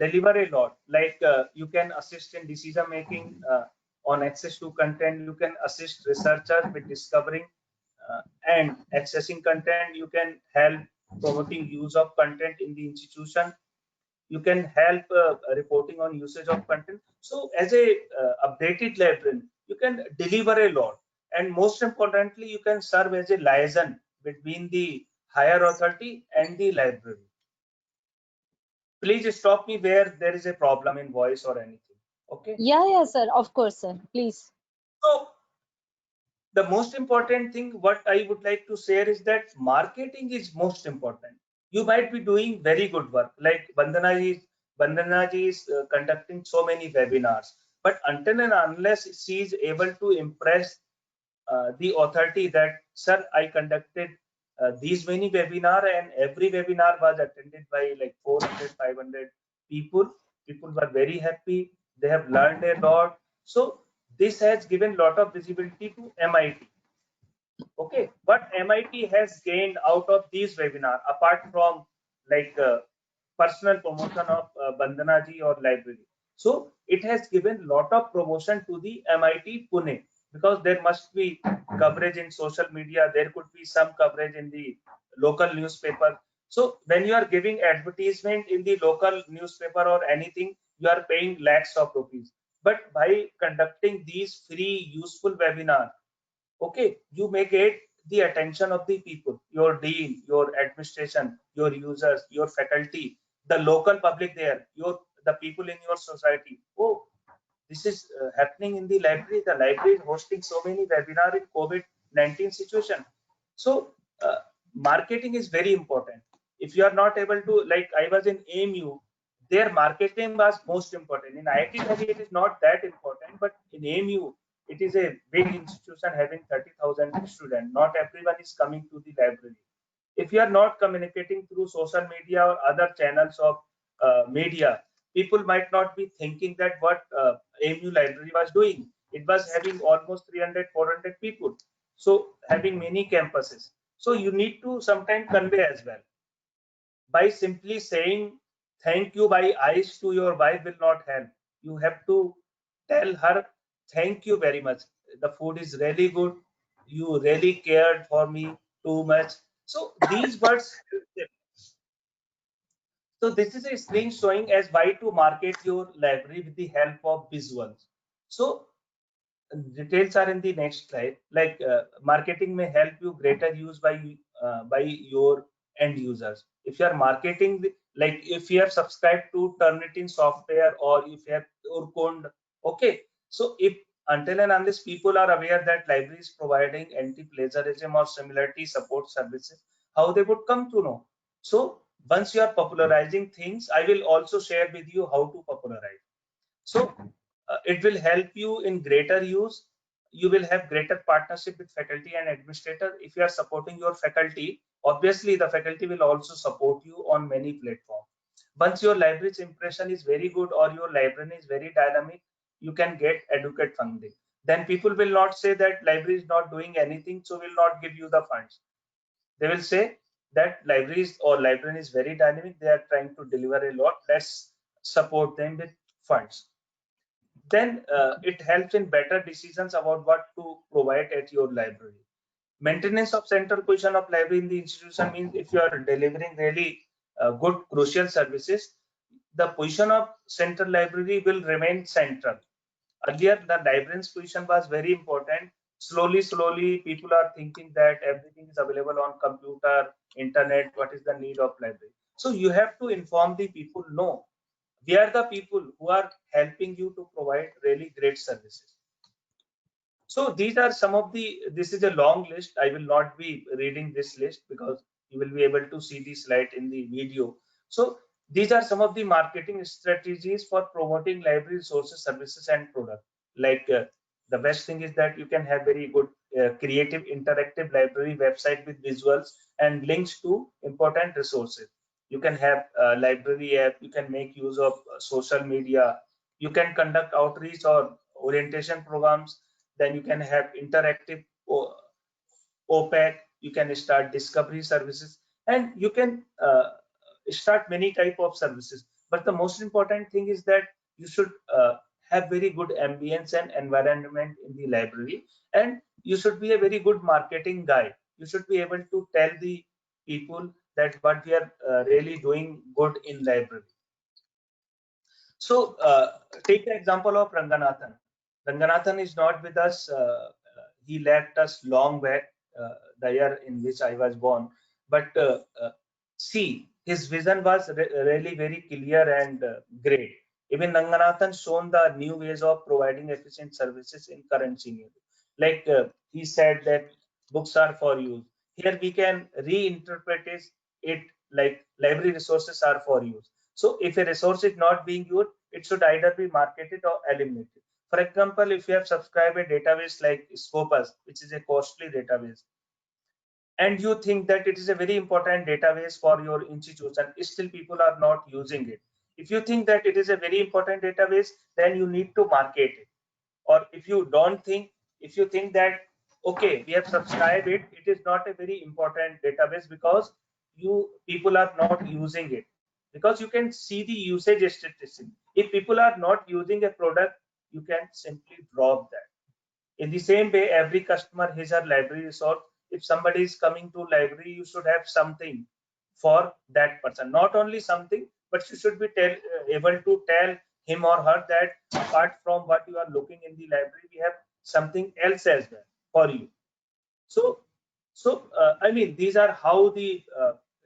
deliver a lot. Like you can assist in decision making on access to content. You can assist researchers with discovering and accessing content. You can help promoting use of content in the institution. You can help reporting on usage of content. So as a updated librarian, you can deliver a lot, and most importantly, you can serve as a liaison between the higher authority and the library. Please stop me where there is a problem in voice or anything. Okay. Yeah, sir. Of course, sir. Please. So the most important thing what I would like to share is that marketing is most important. You might be doing very good work, like Vandana ji is conducting so many webinars, but until and unless she is able to impress the authority that, sir, I conducted these many webinar, and every webinar was attended by like 400, 500 people. People were very happy. They have learned a lot. So this has given lot of visibility to MIT. Okay, what MIT has gained out of these webinar, apart from like personal promotion of Bandana ji or library. So it has given lot of promotion to the MIT Pune, because there must be coverage in social media. There could be some coverage in the local newspaper. So when you are giving advertisement in the local newspaper or anything, you are paying lakhs of rupees. But by conducting these free useful webinar, okay, you may get the attention of the people, your dean, your administration, your users, your faculty, the local public there, the people in your society. Oh, this is happening in the library. The library is hosting so many webinar in COVID-19 situation. So marketing is very important. If you are not able to, like I was in AMU, their marketing was most important. In IIT Delhi, it is not that important, but in AMU, it is a big institution having 30,000 students. Not everyone is coming to the library. If you are not communicating through social media or other channels of media, people might not be thinking that what AMU library was doing. It was having almost 300, 400 people. So having many campuses. So you need to sometimes convey as well. By simply saying thank you by eyes to your wife will not help. You have to tell her thank you very much. The food is really good. You really cared for me too much. So these words help them. So this is a screen showing as why to market your library with the help of visuals. So details are in the next slide. Like marketing may help you greater use by your end users. If you are marketing, like if you have subscribed to Turnitin software, or if you have Urkund, okay. So if until and unless people are aware that library is providing anti-plagiarism or similarity support services, how they would come to know? So once you are popularizing things, I will also share with you how to popularize. So it will help you in greater use. You will have greater partnership with faculty and administrator. If you are supporting your faculty, obviously the faculty will also support you on many platforms. Once your library's impression is very good or your library is very dynamic, you can get adequate funding. Then people will not say that library is not doing anything, so will not give you the funds. They will say that libraries or library is very dynamic. They are trying to deliver a lot. Let's support them with funds. Then it helps in better decisions about what to provide at your library. Maintenance of central position of library in the institution means if you are delivering really good crucial services, the position of central library will remain central. Earlier, the librarian's position was very important. Slowly, people are thinking that everything is available on computer, internet. What is the need of library? So you have to inform the people, no, we are the people who are helping you to provide really great services. So these are some of the, this is a long list. I will not be reading this list because you will be able to see the slide in the video. So these are some of the marketing strategies for promoting library resources, services, and product. Like the best thing is that you can have very good creative interactive library website with visuals and links to important resources. You can have a library app. You can make use of social media. You can conduct outreach or orientation programs. Then you can have interactive OPEC, you can start discovery services, and you can start many type of services. But the most important thing is that you should have very good ambience and environment in the library, and you should be a very good marketing guy. You should be able to tell the people that what we are really doing good in library. So take the example of Ranganathan. Ranganathan is not with us. He left us long back, the year in which I was born. But see, his vision was really very clear and great. Even Ranganathan shown the new ways of providing efficient services in current scenario. Like he said that books are for use. Here we can reinterpret it like library resources are for use. So if a resource is not being used, it should either be marketed or eliminated. For example, if you have subscribed a database like Scopus, which is a costly database, and you think that it is a very important database for your institution, still people are not using it. If you think that it is a very important database, then you need to market it. Or if you don't think, if you think that, okay, we have subscribed it, it is not a very important database because people are not using it. Because you can see the usage statistics. If people are not using a product, you can simply drop that. In the same way, every customer has a library resource. If somebody is coming to library, you should have something for that person. Not only something, but you should be able to tell him or her that apart from what you are looking in the library, we have something else as well for you. So I mean, these are how the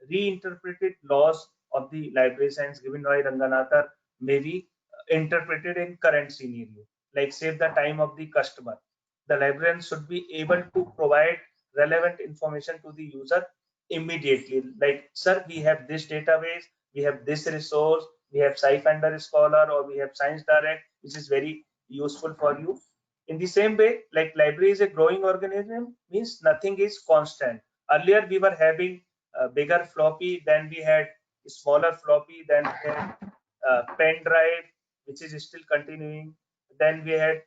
reinterpreted laws of the library science given by Ranganathan may be interpreted in current scenario. Like save the time of the customer. The librarian should be able to provide relevant information to the user immediately. Like, sir, we have this database, we have this resource, we have SciFinder Scholar, or we have Science Direct, which is very useful for you. In the same way, like library is a growing organism, means nothing is constant. Earlier we were having a bigger floppy, then we had smaller floppy, then we had pen drive, which is still continuing, then we had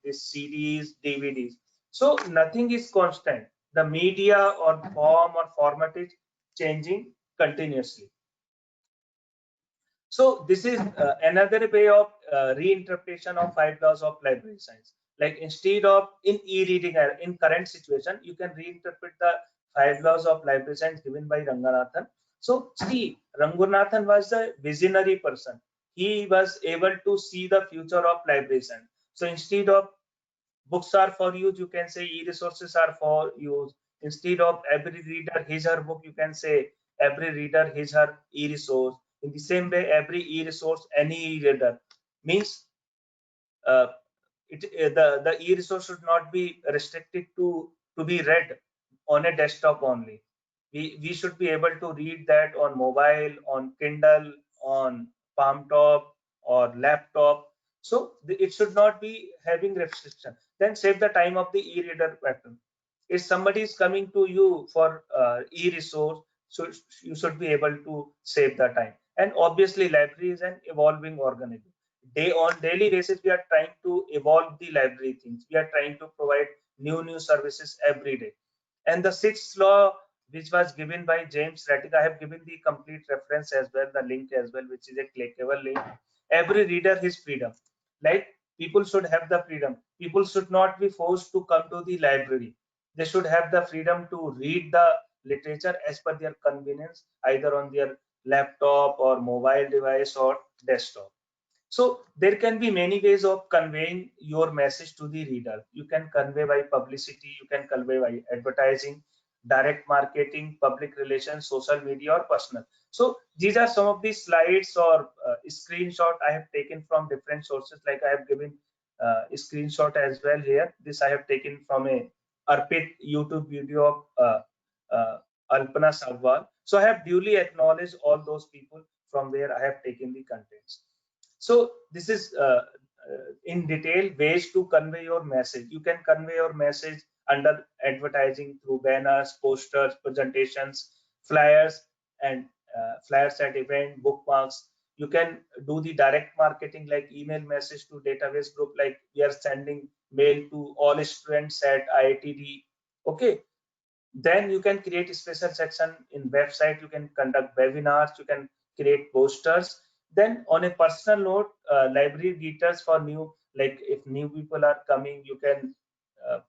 these CDs, DVDs. So nothing is constant. The media or form or format is changing continuously. So this is another way of reinterpretation of 5 laws of library science. Like instead of in e-reading, in current situation, you can reinterpret the 5 laws of library science given by Ranganathan. So see, Ranganathan was a visionary person. He was able to see the future of library science. So instead of books are for use, you can say e-resources are for use. Instead of every reader his her book, you can say every reader his her e-resource. In the same way, every e-resource, any e-reader, means uh, the e-resource should not be restricted to be read on a desktop only. We should be able to read that on mobile, on Kindle, on palm top or laptop. So it should not be having restriction. Then save the time of the e-reader pattern. If somebody is coming to you for e-resource, so you should be able to save the time. And obviously, library is an evolving organism. On daily basis, we are trying to evolve the library things. We are trying to provide new services every day. And the 6th law, which was given by James Rattick, I have given the complete reference as well, the link as well, which is a clickable link. Every reader his freedom. Like people should have the freedom. People should not be forced to come to the library. They should have the freedom to read the literature as per their convenience, either on their laptop or mobile device or desktop. So there can be many ways of conveying your message to the reader. You can convey by publicity, you can convey by advertising, direct marketing, public relations, social media, or personal. So these are some of the slides or screenshot I have taken from different sources. Like I have given a screenshot as well here. This I have taken from a Arpit YouTube video of Alpana Savwal. So I have duly acknowledged all those people from where I have taken the contents. So this is in detail ways to convey your message. You can convey your message under advertising through banners, posters, presentations, flyers, and flyers at event, bookmarks. You can do the direct marketing like email message to database group, like we are sending mail to all students at IITD. Okay, Then you can create a special section in website, you can conduct webinars, you can create posters. Then on a personal note, library greeters for new, like if new people are coming, you can uh,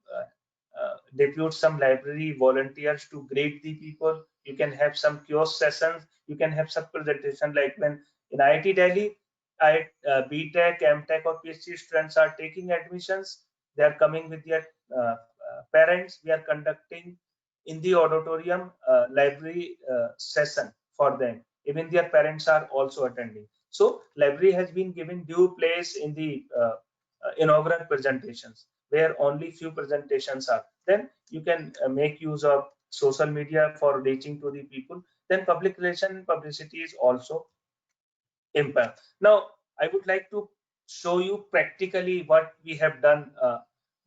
depute some library volunteers to greet the people. You can have some kiosk sessions, you can have some presentation, like when in IIT Delhi, BTech, MTech or PhD students are taking admissions, they are coming with their parents, we are conducting in the auditorium library session for them. Even their parents are also attending. So library has been given due place in the inaugural presentations, where only few presentations are. Then you can make use of social media for reaching to the people. Then public relation publicity is also impact. Now I would like to show you practically what we have done.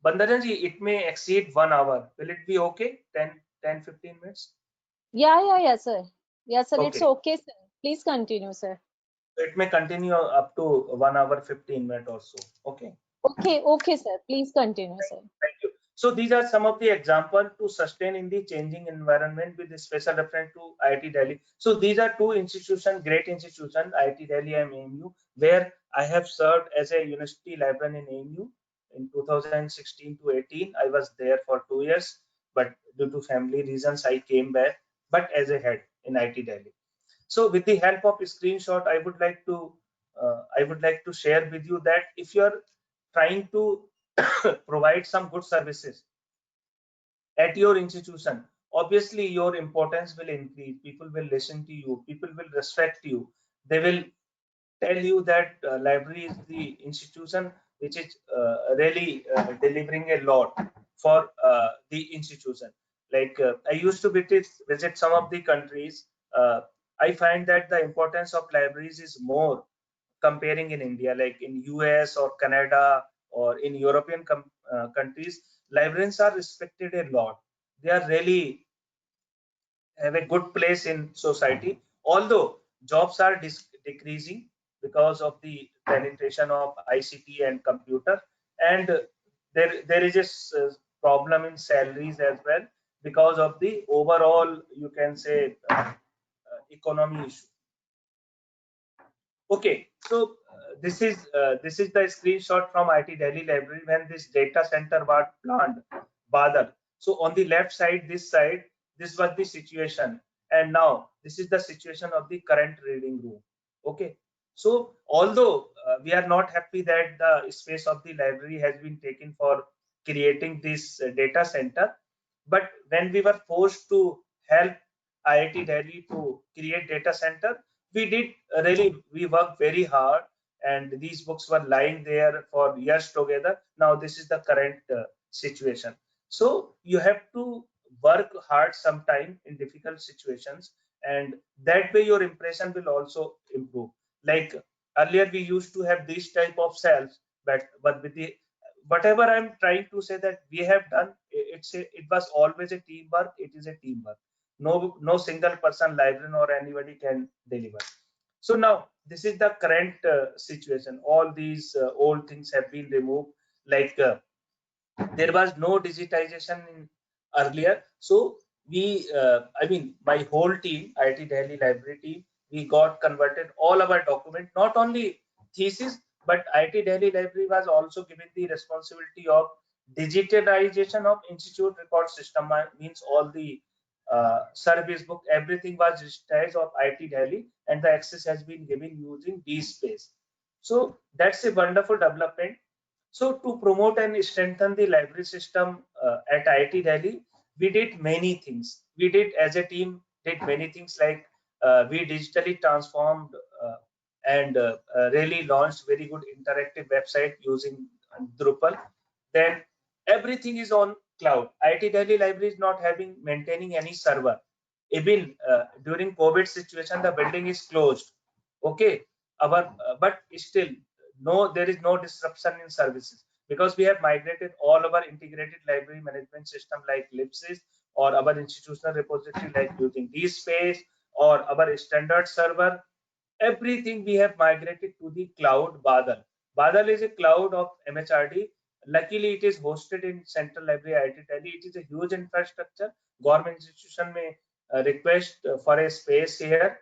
Bandanaji, it may exceed 1 hour. Will it be okay? 10-15 minutes? Yeah, sir. Yeah, sir. It's Okay. okay, sir. Please continue, sir. It may continue up to 1 hour 15 minutes or so. Okay. Okay, sir. Please continue, sir. Thank you. So these are some of the examples to sustain in the changing environment with special reference to IIT Delhi. So these are two institutions, great institutions, IIT Delhi and AMU, where I have served as a university librarian in AMU in 2016 to 18. I was there for 2 years, but due to family reasons, I came back, but as a head in IIT Delhi. So with the help of a screenshot, I would like to share with you that if you are trying to provide some good services at your institution, obviously your importance will increase. People will listen to you. People will respect you. They will tell you that library is the institution which is really delivering a lot for the institution. Like I used to visit some of the countries. I find that the importance of libraries is more comparing in India, like in US or Canada or in European countries. Librarians are respected a lot. They are really have a good place in society, although jobs are decreasing because of the penetration of ICT and computer, and there is a problem in salaries as well because of the overall, you can say, economy issue. Okay, so this is the screenshot from IIT Delhi Library when this data center was planned, Badar. So on the left side, this was the situation, and now this is the situation of the current reading room. Okay, so although we are not happy that the space of the library has been taken for creating this data center, but when we were forced to help IIT Delhi to create data center, we did we worked very hard, and these books were lying there for years together. Now this is the current situation. So you have to work hard sometime in difficult situations, and that way your impression will also improve. Like earlier we used to have these type of cells, but with the whatever I'm trying to say that we have done, it was always a teamwork. It is a teamwork. No single person, librarian or anybody can deliver. So now this is the current situation. All these old things have been removed. Like there was no digitization in earlier, so we I mean my whole team, IIT Delhi library team, we got converted all our document, not only thesis, but IIT Delhi library was also given the responsibility of digitalization of institute record system. Means all the service book, everything was digitized of IIT Delhi, and the access has been given using DSpace. So that's a wonderful development. So to promote and strengthen the library system at IIT Delhi, we did many things. We did as a team did many things, like we digitally transformed and really launched very good interactive website using Drupal. Then everything is on cloud. IIT Delhi library is not having maintaining any server. Even during COVID situation, the building is closed. Okay, but still there is no disruption in services because we have migrated all our integrated library management system like Libsys, or our institutional repository like using DSpace, or our standard server. Everything we have migrated to the cloud Badal. Badal is a cloud of MHRD, Luckily, it is hosted in Central Library IIT Delhi. It is a huge infrastructure. Government institution may request for a space here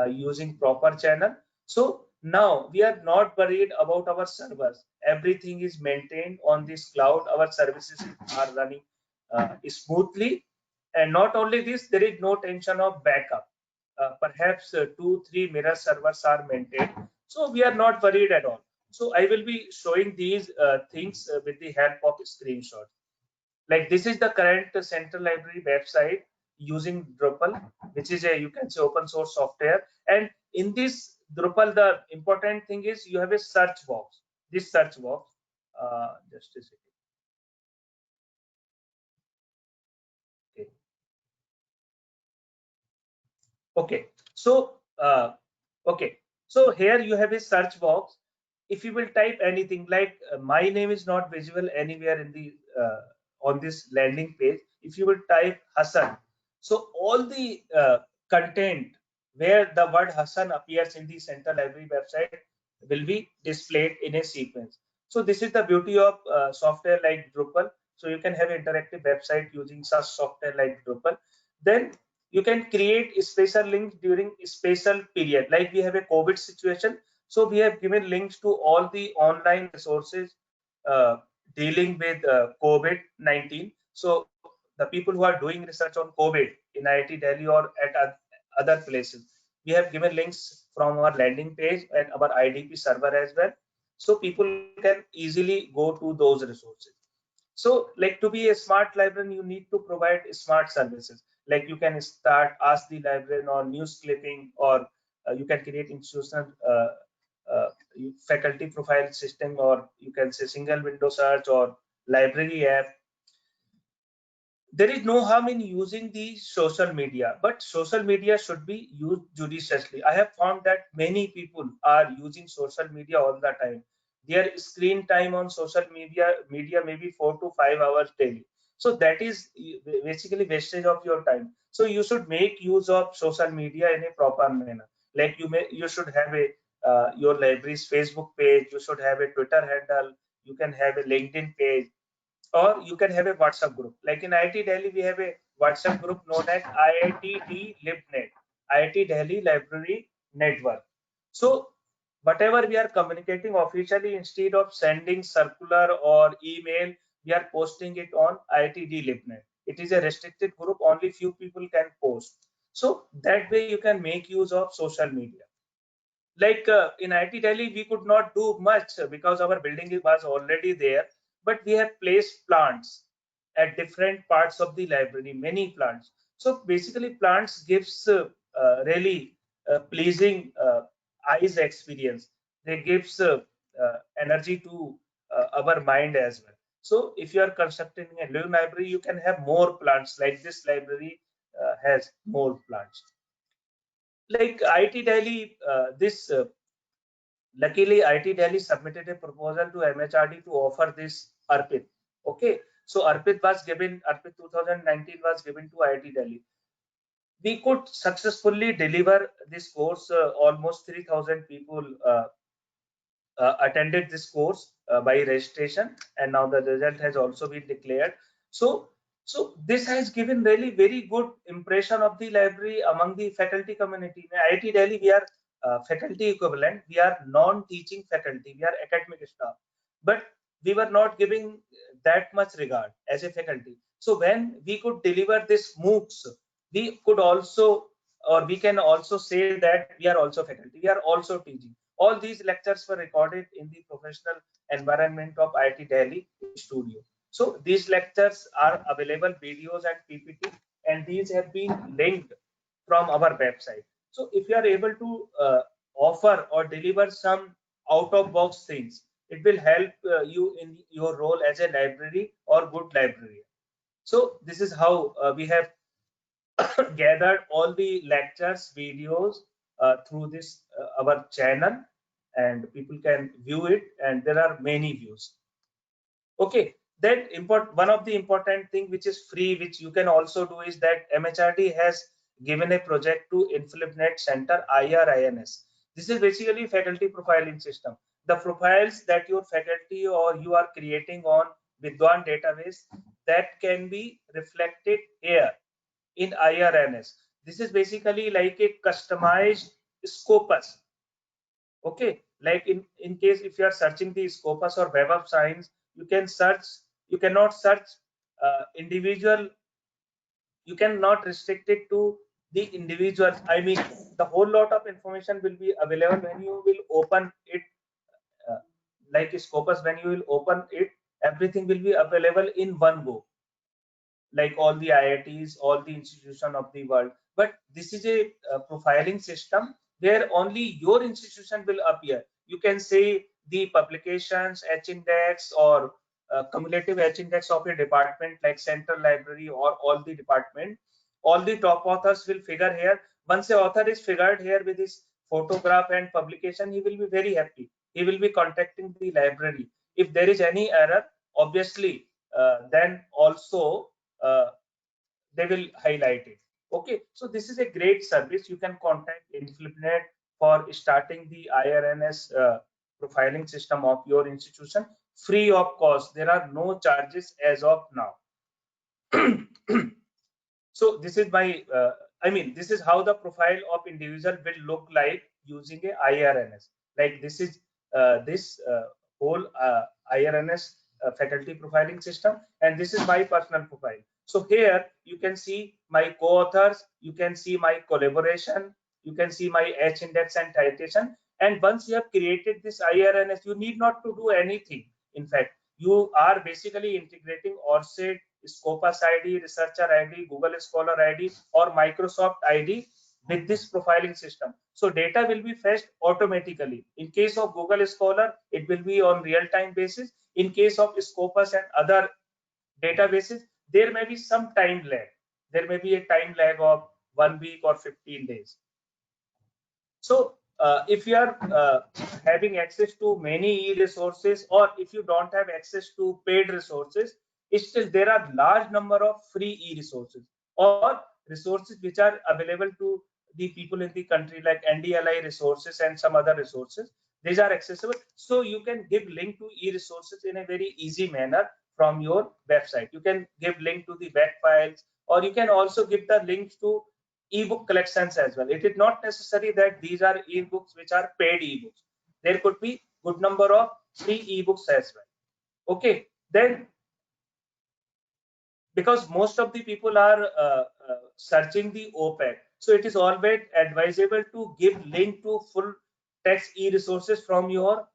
using proper channel. So now we are not worried about our servers. Everything is maintained on this cloud. Our services are running smoothly. And not only this, there is no tension of backup. Perhaps 2-3 mirror servers are maintained. So we are not worried at all. So I will be showing these things with the help of screenshot. Like this is the current Central Library website using Drupal, which is a, you can say, open source software. And in this Drupal, the important thing is you have a search box. This search box, just a second. Okay. So okay, so here you have a search box. If you will type anything like my name is not visible anywhere in the on this landing page. If you will type Hassan, so all the content where the word Hassan appears in the Central Library website will be displayed in a sequence. So this is the beauty of software like Drupal. So you can have interactive website using such software like Drupal. Then you can create special links during special period, like we have a COVID situation. So we have given links to all the online resources dealing with COVID-19. So the people who are doing research on COVID in IIT Delhi or at other places, we have given links from our landing page and our IDP server as well. So people can easily go to those resources. So like to be a smart librarian, you need to provide smart services. Like you can start Ask the Librarian or news clipping, or you can create institutional uh, faculty profile system, or you can say single window search or library app. There is no harm in using the social media, but social media should be used judiciously. I have found that many people are using social media all the time. Their screen time on social media maybe 4 to 5 hours daily. So that is basically wastage of your time. So you should make use of social media in a proper manner. Like you should have a your library's Facebook page. You should have a Twitter handle. You can have a LinkedIn page, or you can have a WhatsApp group. Like in IIT Delhi, we have a WhatsApp group known as IITD LibNet, IIT Delhi Library Network. So whatever we are communicating officially, instead of sending circular or email, we are posting it on IITD LibNet. It is a restricted group, only few people can post. So that way you can make use of social media. Like in IIT Delhi, we could not do much because our building was already there, but we have placed plants at different parts of the library, many plants. So basically, plants gives really pleasing eyes experience. They gives energy to our mind as well. So if you are constructing a new library, you can have more plants. Like this library has more plants. Like IIT Delhi, luckily IIT Delhi submitted a proposal to MHRD to offer this ARPIT. Okay, so ARPIT 2019 was given to IIT Delhi. We could successfully deliver this course. Almost 3,000 people attended this course by registration, and now the result has also been declared. So this has given really very good impression of the library among the faculty community. In IIT Delhi, we are faculty equivalent. We are non-teaching faculty. We are academic staff, but we were not giving that much regard as a faculty. So when we could deliver this MOOCs, we could also, or we can also say that we are also faculty. We are also teaching. All these lectures were recorded in the professional environment of IIT Delhi studio. So these lectures are available, videos and PPT, and these have been linked from our website. So if you are able to offer or deliver some out-of-box things, it will help you in your role as a library or good librarian. So this is how we have gathered all the lectures, videos through this our channel, and people can view it, and there are many views. Okay, then one of the important thing which is free, which you can also do, is that MHRD has given a project to InflipNet Center IRINS. This is basically faculty profiling system. the profiles that your faculty or you are creating on Vidwan database, that can be reflected here in IRNS. This is basically like a customized Scopus. Okay, like in case if you are searching the Scopus or Web of Science, you can search, you cannot search individual, you cannot restrict it to the individual. I mean, the whole lot of information will be available when you will open it, like Scopus. When you will open it, everything will be available in one go, like all the IITs, all the institution of the world. But this is a profiling system where only your institution will appear. You can say the publications, H-index, or cumulative H-index of a department like central library or all the department. All the top authors will figure here. Once the author is figured here with his photograph and publication, he will be very happy. He will be contacting the library. If there is any error, obviously, then also they will highlight it. Okay, so this is a great service. You can contact InflipNet for starting the IRNS profiling system of your institution free of cost. There are no charges as of now. So this is my I mean, this is how the profile of individual will look like using a IRNS. Like this is this whole IRNS faculty profiling system, and this is my personal profile. So here you can see my co-authors, you can see my collaboration, you can see my H-index and citation. And once you have created this IRNS, you need not to do anything. In fact, you are basically integrating ORCID, Scopus ID, Researcher ID, Google Scholar ID, or Microsoft ID with this profiling system. So data will be fetched automatically. In case of Google Scholar, it will be on real-time basis. In case of Scopus and other databases, there may be some time lag. There may be a time lag of 1 week or 15 days. So if you are having access to many e-resources, or if you don't have access to paid resources, still there are large number of free e-resources or resources which are available to the people in the country, like NDLI resources and some other resources. These are accessible, so you can give link to e-resources in a very easy manner from your website. You can give link to the web files, or you can also give the links to ebook collections as well. It is not necessary that these are ebooks which are paid ebooks. There could be good number of free ebooks as well. Okay, then because most of the people are searching the OPAC, so it is always advisable to give link to full text e-resources from your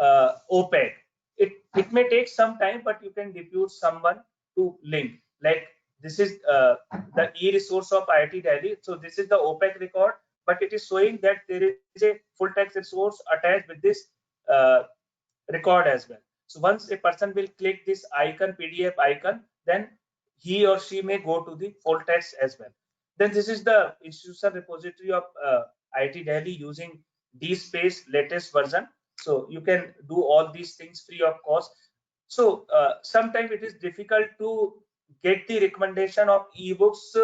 OPAC. It may take some time, but you can depute someone to link. Like this is the e-resource of IIT Delhi. So this is the OPAC record, but it is showing that there is a full text resource attached with this record as well. So once a person will click this icon, PDF icon, then he or she may go to the full text as well. Then this is the institutional repository of IIT Delhi using DSpace latest version. So you can do all these things free of cost. So sometimes it is difficult to get the recommendation of ebooks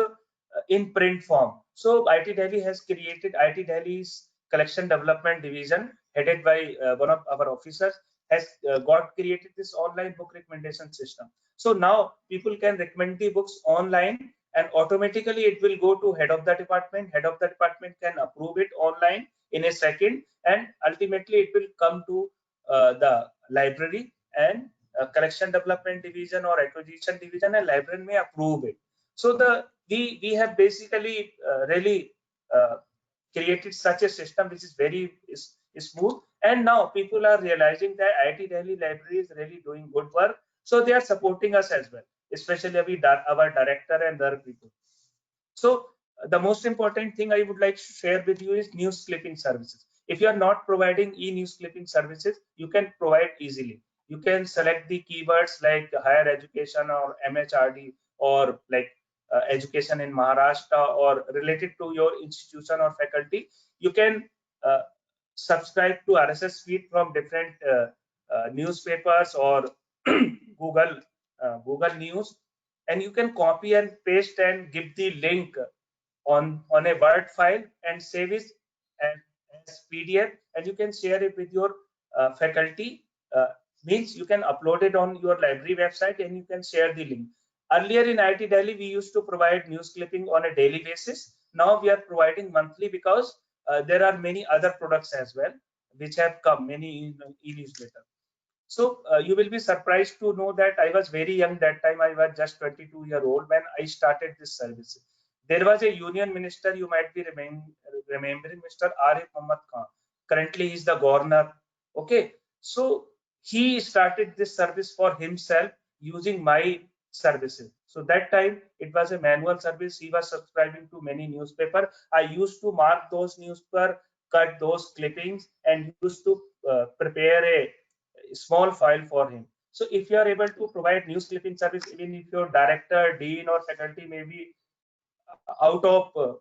in print form. So IIT Delhi has created IIT Delhi's collection development division, headed by one of our officers, has got created this online book recommendation system. So now people can recommend the books online, and automatically it will go to head of the department. Head of the department can approve it online in a second, and ultimately it will come to the library, and collection development division or acquisition division and librarian may approve it. So we have basically really created such a system which is very smooth, and now people are realizing that IIT Delhi library is really doing good work, so they are supporting us as well, especially our director and other people. So the most important thing I would like to share with you is news clipping services. If you are not providing e-news clipping services, you can provide easily. You can select the keywords like higher education or MHRD, or like education in Maharashtra or related to your institution or faculty. You can subscribe to RSS feed from different newspapers or Google News, and you can copy and paste and give the link on a Word file and save it as PDF, and you can share it with your faculty, means you can upload it on your library website and you can share the link. Earlier in IIT Delhi, we used to provide news clipping on a daily basis. Now we are providing monthly because there are many other products as well which have come, many e-newsletter. So you will be surprised to know that I was very young that time. I was just 22-year-old when I started this service. There was a union minister, you might be remembering, Mr. Arif Muhammad Khan. Currently, he is the governor. Okay, so he started this service for himself using my services. So that time it was a manual service. He was subscribing to many newspaper. I used to mark those newspaper, cut those clippings, and used to prepare a small file for him. So if you are able to provide news clipping service, even if your director, dean, or faculty may be out of,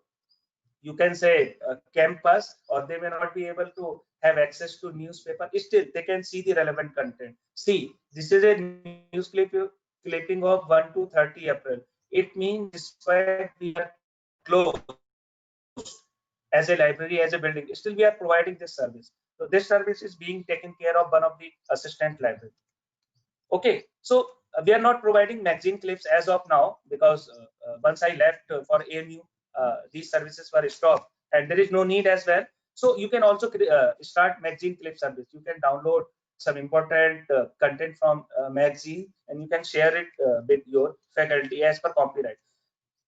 you can say, campus, or they may not be able to have access to newspaper, still they can see the relevant content. See, this is a news clipping of 1 to 30 April. It means despite we are closed as a library, as a building, still we are providing this service. So this service is being taken care of one of the assistant library. Okay, so we are not providing magazine clips as of now because once I left for AMU, these services were stopped and there is no need as well. So you can also start magazine clip service. You can download some important content from magazine and you can share it with your faculty as per copyright.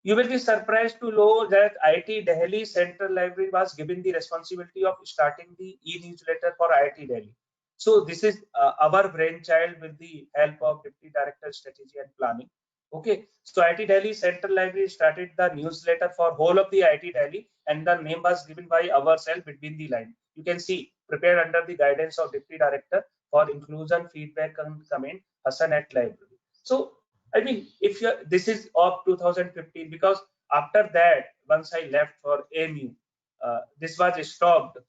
You will be surprised to know that IIT Delhi Central Library was given the responsibility of starting the e-newsletter for IIT Delhi. So this is our brainchild with the help of Deputy Director Strategy and Planning. Okay, so IIT Delhi Central Library started the newsletter for whole of the IIT Delhi, and the name was given by ourselves, Between the Line. You can see, prepared under the guidance of Deputy Director for inclusion, feedback, and comment, Hassan at Library. So I mean, if you this is of 2015, because after that, once I left for AMU, this was stopped,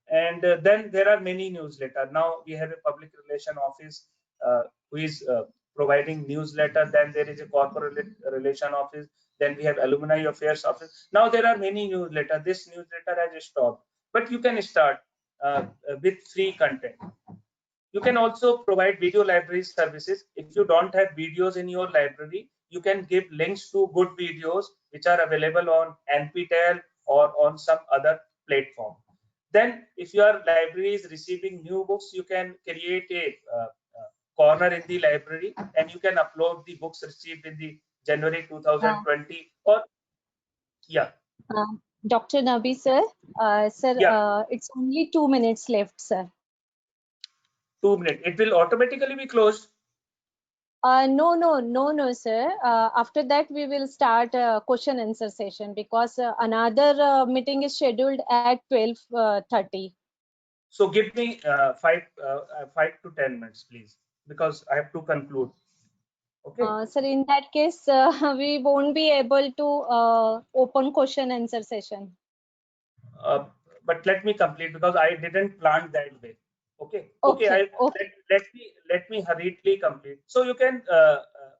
and then there are many newsletter. Now we have a public relation office who is providing newsletter. Then there is a corporate relation office. Then we have alumni affairs office. Now there are many newsletter. This newsletter has stopped, but you can start with free content. You can also provide video library services. If you don't have videos in your library, you can give links to good videos which are available on NPTEL or on some other platform. Then if your library is receiving new books, you can create a corner in the library and you can upload the books received in the January 2020 or yeah. Dr. Nabi sir, Yeah. It's only 2 minutes left, sir. 2 minutes. It will automatically be closed. No, sir. After that, we will start a question answer session because another meeting is scheduled at 12:30. So give me 5 to 10 minutes, please, because I have to conclude. Okay. Sir, in that case, we won't be able to open question answer session. But let me complete because I didn't plan that way. Okay. Okay. Let me hurriedly complete. So you can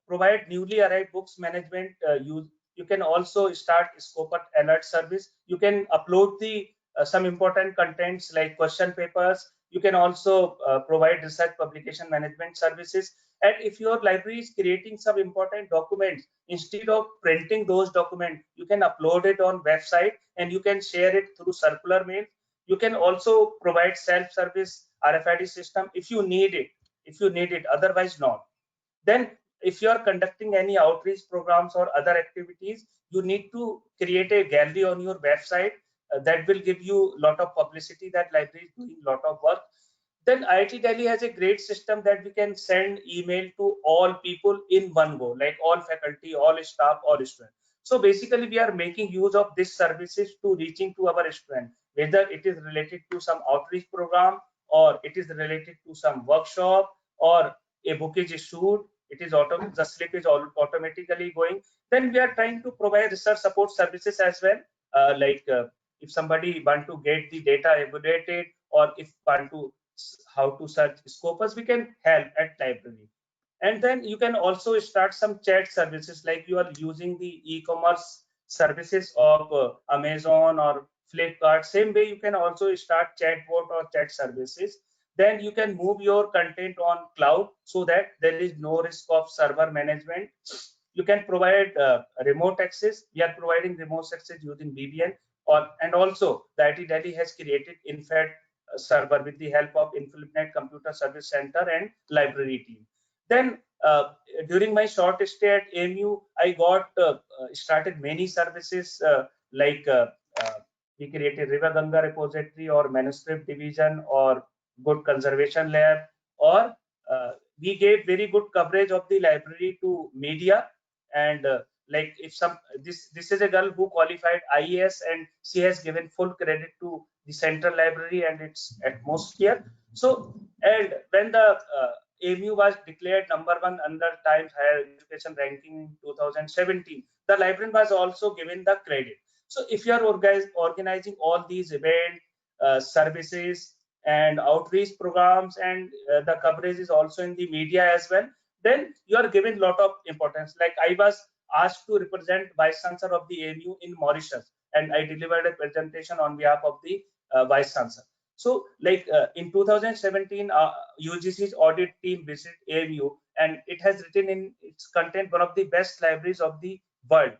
provide newly arrived books management. You can also start Scopus alert service. You can upload the some important contents like question papers. You can also provide research publication management services. And if your library is creating some important documents, instead of printing those documents, you can upload it on website and you can share it through circular mail. You can also provide self-service RFID system if you need it, otherwise not. Then if you are conducting any outreach programs or other activities, you need to create a gallery on your website that will give you a lot of publicity that library is doing a lot of work. Then IIT Delhi has a great system that we can send email to all people in one go, like all faculty, all staff, all students. So basically, we are making use of these services to reaching to our students, whether it is related to some outreach program or it is related to some workshop or a book is issued, it is the slip is all automatically going. Then we are trying to provide research support services as well, if somebody want to get the data evaluated or if want to how to search Scopus, we can help at library. And then you can also start some chat services, like you are using the e-commerce services of Amazon or Flipkart. Same way, you can also start chatbot or chat services. then you can move your content on cloud so that there is no risk of server management. You can provide remote access. We are providing remote access using VPN, and also the IT Delhi has created InFed server with the help of Infinite Computer Service Center and library team. Then during my short stay at AMU, I got started many services like we created River Ganga repository or manuscript division or good conservation lab, or we gave very good coverage of the library to media. And like if this is a girl who qualified IAS, and she has given full credit to the central library and its atmosphere. So, and when the AMU was declared #1 under Times Higher Education ranking in 2017, the librarian was also given the credit. So if you are organizing all these event services and outreach programs, and the coverage is also in the media as well, then you are given a lot of importance. Like I was asked to represent Vice Chancellor of the AMU in Mauritius, and I delivered a presentation on behalf of the Vice Chancellor. So like in 2017, UGC's audit team visited AMU, and it has written in its content one of the best libraries of the world,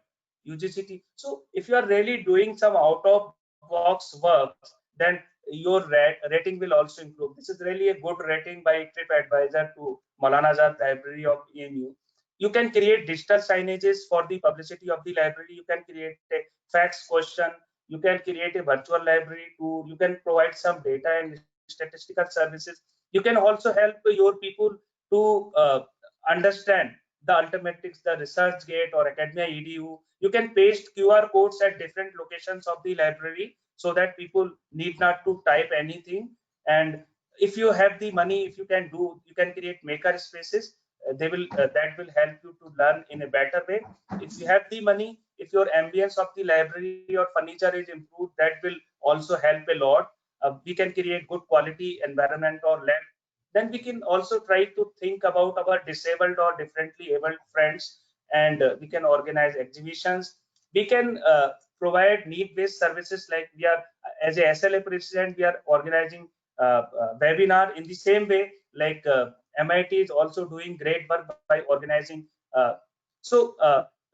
UGCT. So if you are really doing some out of box works, then your rating will also improve. This is really a good rating by TripAdvisor to Maulana Azad Library of AMU. You can create digital signages for the publicity of the library. You can create a fax question. You can create a virtual library tool. You can provide some data and statistical services. You can also help your people to understand the Altmetrics, the ResearchGate or Academia EDU. You can paste QR codes at different locations of the library so that people need not to type anything. And if you have the money, if you can create maker spaces. They will that will help you to learn in a better way. If you have the money, if your ambience of the library or furniture is improved, that will also help a lot. We can create good quality environment or lab. Then we can also try to think about our disabled or differently abled friends, and we can organize exhibitions. We can provide need-based services, like we are as a SLA president, we are organizing webinar in the same way, like MIT is also doing great work by organizing.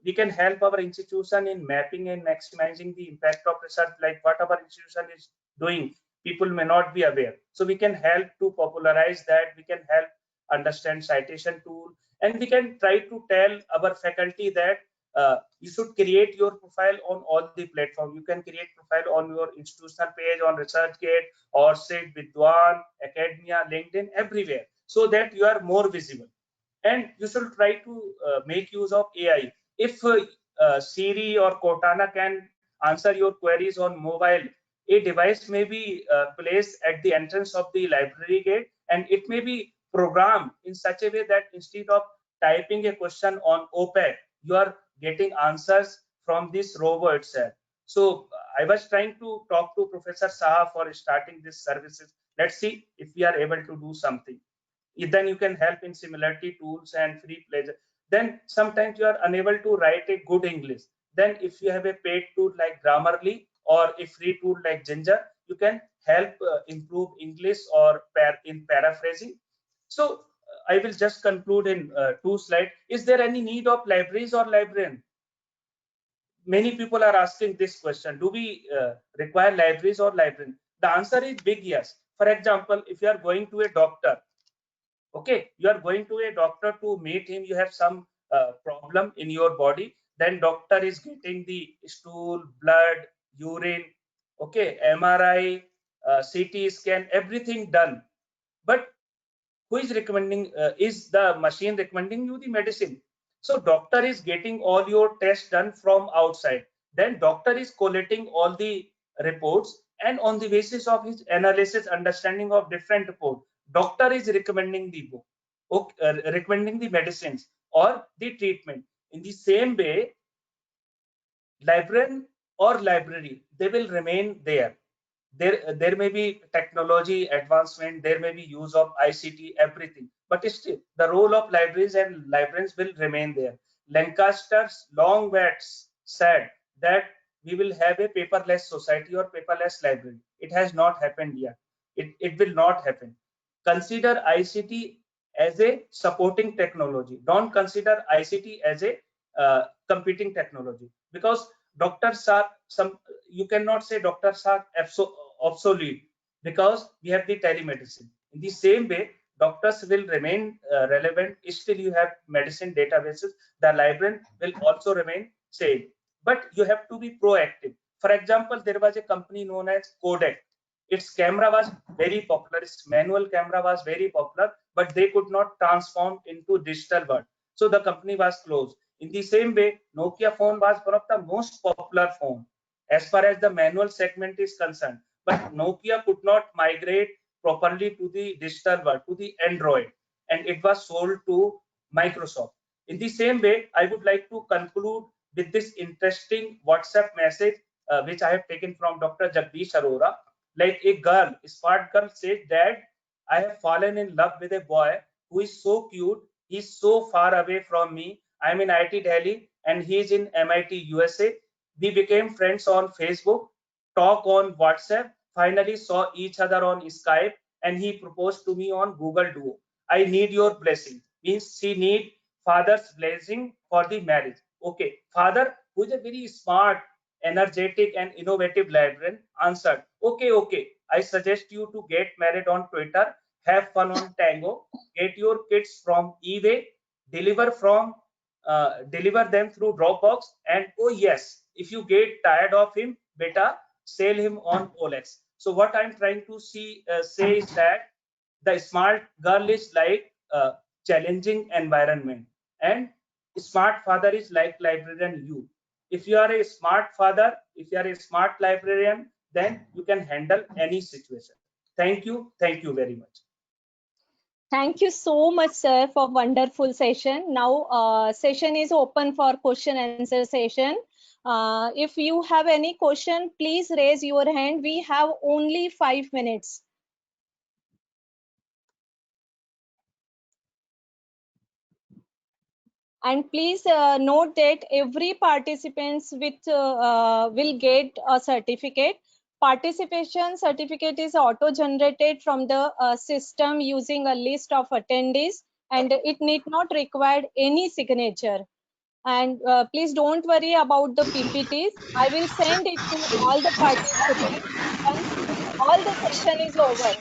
We can help our institution in mapping and maximizing the impact of research, like what our institution is doing. People may not be aware. So we can help to popularize that. We can help understand citation tool, and we can try to tell our faculty that you should create your profile on all the platforms. You can create profile on your institutional page, on ResearchGate, or say Vidwan, Academia, LinkedIn, everywhere, so that you are more visible. And you should try to make use of AI. If Siri or Cortana can answer your queries on mobile, a device may be placed at the entrance of the library gate, and it may be programmed in such a way that instead of typing a question on OPEC, you are getting answers from this robot itself. So I was trying to talk to Professor Saha for starting these services. Let's see if we are able to do something. Then you can help in similarity tools and free pleasure. Then sometimes you are unable to write a good English. Then if you have a paid tool like Grammarly or a free tool like Ginger, you can help improve English or in paraphrasing. So I will just conclude in 2 slides. Is there any need of libraries or librarian? Many people are asking this question. Do we require libraries or librarian? The answer is big yes. For example, if you are going to a doctor, okay, you are going to a doctor to meet him, you have some problem in your body, then doctor is getting the stool, blood, urine, okay, MRI, CT scan, everything done. But who is recommending? Is the machine recommending you the medicine? So doctor is getting all your tests done from outside. Then doctor is collating all the reports, and on the basis of his analysis, understanding of different report, doctor is recommending the book, recommending the medicines or the treatment. In the same way, librarian or library, they will remain there. There may be technology advancement, there may be use of ICT, everything, but still the role of libraries and librarians will remain there. Lancaster's Longwatts said that we will have a paperless society or paperless library. It has not happened yet. It will not happen. consider ICT as a supporting technology. Don't consider ICT as a competing technology, because doctors are you cannot say doctors are obsolete, because we have the telemedicine. In the same way, doctors will remain relevant. Still, you have medicine databases. The librarian will also remain same, but you have to be proactive. For example, there was a company known as Kodak. Its camera was very popular. Its manual camera was very popular, but they could not transform into digital world. So the company was closed. In the same way, Nokia phone was one of the most popular phone as far as the manual segment is concerned. But Nokia could not migrate properly to the digital world, to the Android, and it was sold to Microsoft. In the same way, I would like to conclude with this interesting WhatsApp message, which I have taken from Dr. Jagdish Arora. Like a girl, a smart girl said, "Dad, I have fallen in love with a boy who is so cute. He's so far away from me. I'm in IIT Delhi and he's in MIT USA. We became friends on Facebook, talk on WhatsApp, finally saw each other on Skype, and he proposed to me on Google Duo. I need your blessing." Means she need father's blessing for the marriage. Okay, father, who is a very smart, energetic and innovative librarian, answered, okay, I suggest you to get married on Twitter, have fun on Tango, get your kids from eBay, deliver them through Dropbox, and oh yes, if you get tired of him, beta, sell him on OLX. So what I'm trying to say is that the smart girl is like challenging environment, and smart father is like librarian you. If you are a smart father, if you are a smart librarian, then you can handle any situation. Thank you very much. Thank you so much, sir, for wonderful session. Now, session is open for question answer session. If you have any question, please raise your hand. We have only 5 minutes. And please note that every participants will get a certificate. Participation certificate is auto-generated from the system using a list of attendees, and it need not require any signature. And please don't worry about the PPTs. I will send it to all the participants once all the session is over.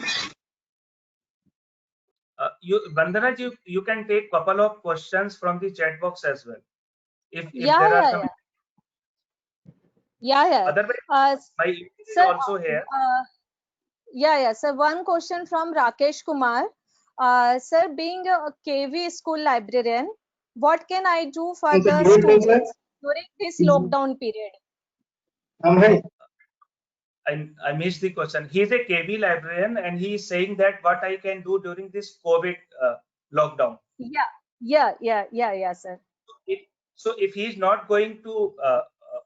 Vandana, you can take couple of questions from the chat box as well. If Yeah, there are yeah, some. yeah. Yeah. Otherwise, my email is Sir, also here. yeah. So one question from Rakesh Kumar. Sir, being a KV school librarian, what can I do for the students during this lockdown period? I missed the question. He's a KV librarian, and he is saying that what I can do during this COVID lockdown. Yeah, sir. So if he's not going to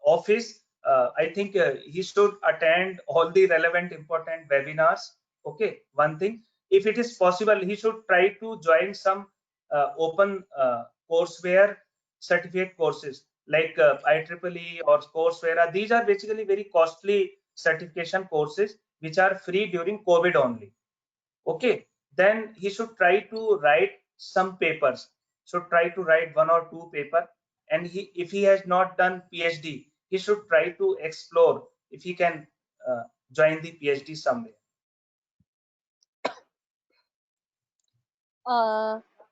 office, I think he should attend all the relevant important webinars. Okay, one thing. If it is possible, he should try to join some open courseware certificate courses like IEEE or Coursera. These are basically very costly certification courses which are free during COVID only. Okay, then he should try to write some papers. Should try to write 1 or 2 paper, and if he has not done PhD, he should try to explore if he can join the PhD somewhere.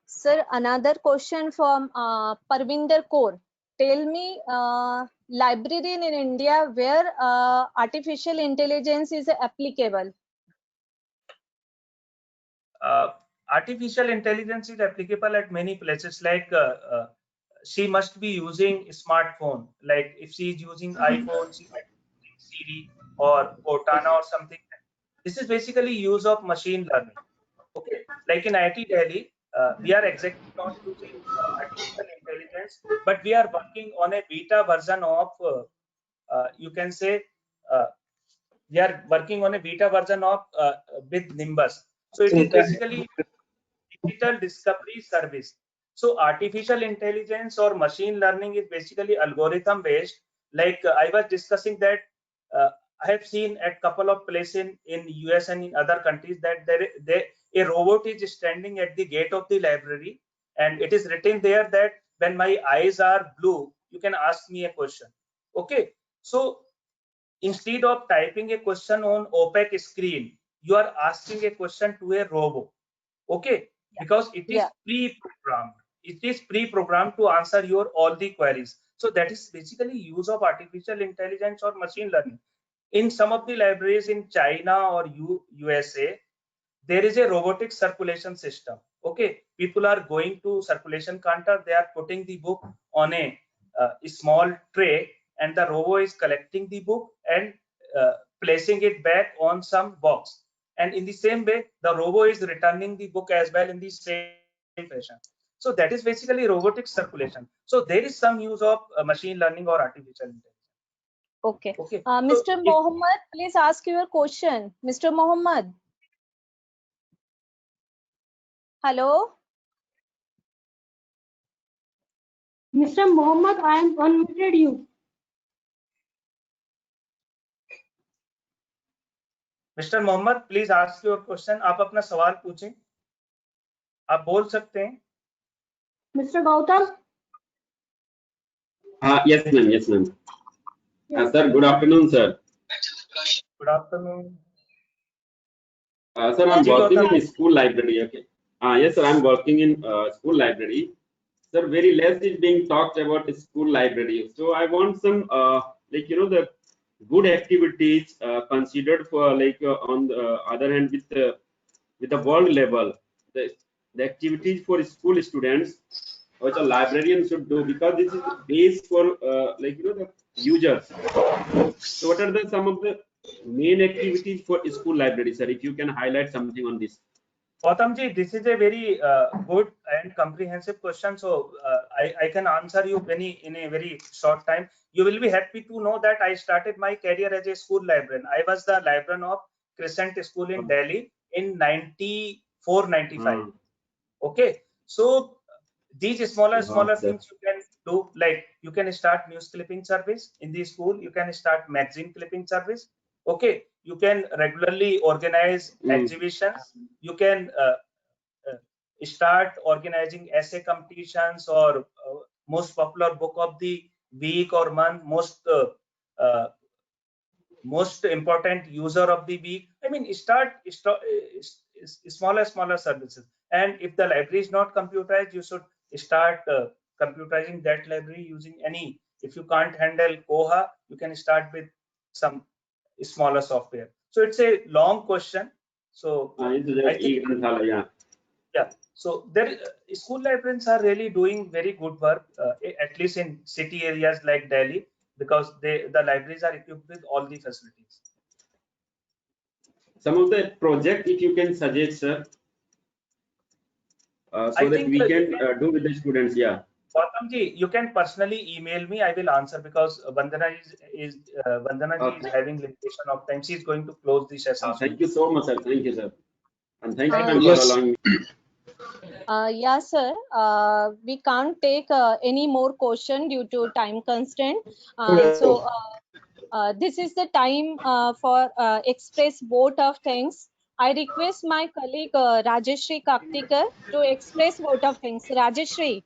Sir, another question from Parvinder Kaur. Tell me, library in India where artificial intelligence is applicable. Artificial intelligence is applicable at many places. Like she must be using a smartphone. Like if she is using iPhone, she might be using Siri or Cortana or something. This is basically use of machine learning. Okay, like in IIT Delhi, we are exactly not using artificial intelligence, but we are working on a beta version of, you can say, we are working on a beta version of with Nimbus. So it is basically digital discovery service. So artificial intelligence or machine learning is basically algorithm based. Like I was discussing that I have seen at couple of places in US and in other countries that a robot is standing at the gate of the library, and it is written there that when my eyes are blue, you can ask me a question. Okay, so instead of typing a question on opaque screen, you are asking a question to a robot. Okay, because it is pre-programmed. It is pre-programmed to answer your all the queries. So that is basically use of artificial intelligence or machine learning. In some of the libraries in China or USA, there is a robotic circulation system. Okay, people are going to circulation counter, they are putting the book on a small tray, and the robot is collecting the book and placing it back on some box, and in the same way the robot is returning the book as well in the same fashion. So that is basically robotic circulation. So there is some use of machine learning or artificial intelligence. Okay. Okay, Mr. Mohammed, please ask your question. Mr. Mohammed. Hello. Mr. Mohammed, I am unmuted you. Mister Mohammad, please ask your question. आप अपना सवाल पूछें, आप बोल सकते हैं. Mr. Gautam? Yes, ma'am. Yes, ma'am. Sir, good afternoon, sir. Good afternoon. Sir, I'm working in a school library. Okay. Yes, sir. I'm working in school library. Sir, very less is being talked about school library. So I want some, like, you know, the good activities considered for, like, on the other hand, with the world level, the activities for school students, which a librarian should do, because this is the base for, like, you know, the users. So what are some of the main activities for school library, sir? If you can highlight something on this. Gautam ji, this is a very good and comprehensive question. So I can answer you in a very short time. You will be happy to know that I started my career as a school librarian. I was the librarian of Crescent School in Delhi in 94-95. Okay, so these smaller things you can do, like you can start news clipping service in the school, you can start magazine clipping service. Okay, you can regularly organize exhibitions, you can start organizing essay competitions or most popular book of the week or month, most important user of the week. I mean, start smaller services. And if the library is not computerized, you should start computerizing that library using any. If you can't handle Koha, you can start with some smaller software. So it's a long question. So I think, yeah. So there, school librarians are really doing very good work, at least in city areas like Delhi, because the libraries are equipped with all the facilities. Some of the project, if you can suggest, sir, so that we can do with the students. Yeah. Gautam ji, you can personally email me. I will answer, because Vandana is having limitation of time. She is going to close the session. Thank you so much, sir. Thank you, sir. And thank you for allowing me. Yeah, sir. We can't take any more question due to time constraint. So this is the time for express vote of thanks. I request my colleague Rajeshri Kaktikar to express vote of thanks. Rajeshri.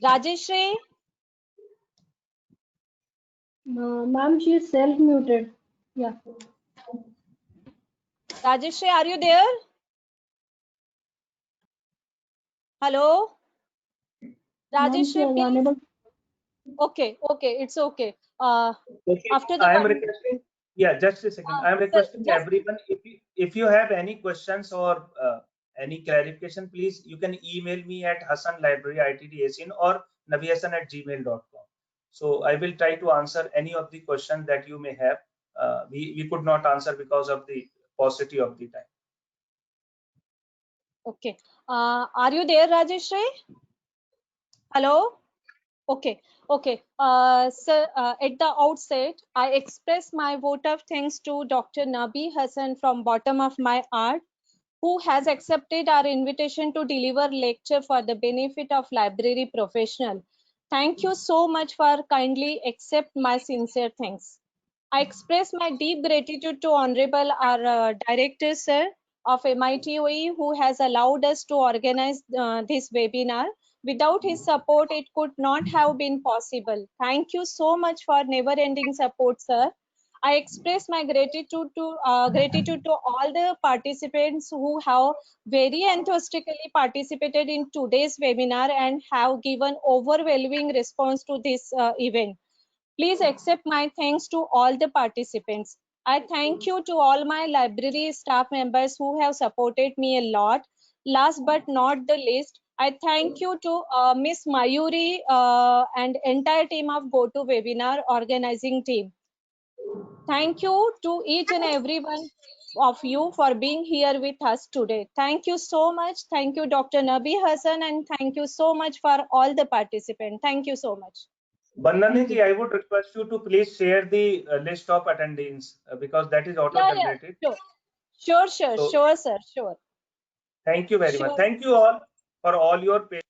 Rajeshri. Ma'am, she is self-muted. Yeah. Rajeshri, are you there? Hello? Rajeshri, please. Okay, it's okay. After the I am requesting, yeah, just a second. I am requesting everyone, if you have any questions or any clarification, please, you can email me at hassanlibrary@itdasin or navihasan@gmail.com. So I will try to answer any of the questions that you may have. We could not answer because of the paucity of the time. Okay. Are you there, Rajeshri? Hello? Okay. Sir, at the outset, I express my vote of thanks to Dr. Nabi Hassan from bottom of my heart who has accepted our invitation to deliver lecture for the benefit of library professional. Thank you so much for kindly accept my sincere thanks. I express my deep gratitude to Honorable our Director Sir of MITOE who has allowed us to organize this webinar. Without his support, it could not have been possible. Thank you so much for never-ending support, sir. I express my gratitude to all the participants who have very enthusiastically participated in today's webinar and have given overwhelming response to this event. Please accept my thanks to all the participants. I thank you to all my library staff members who have supported me a lot. Last but not the least, I thank you to Miss Mayuri and entire team of GoToWebinar organizing team. Thank you to each and every one of you for being here with us today. Thank you so much. Thank you, Dr. Nabi Hassan, and thank you so much for all the participants. Thank you so much. Bandhani ji, I would request you to please share the list of attendees because that is auto-generated. Sure, sure, So, sure, sir, sure. thank you very much. Sure. Thank you all for all your patience.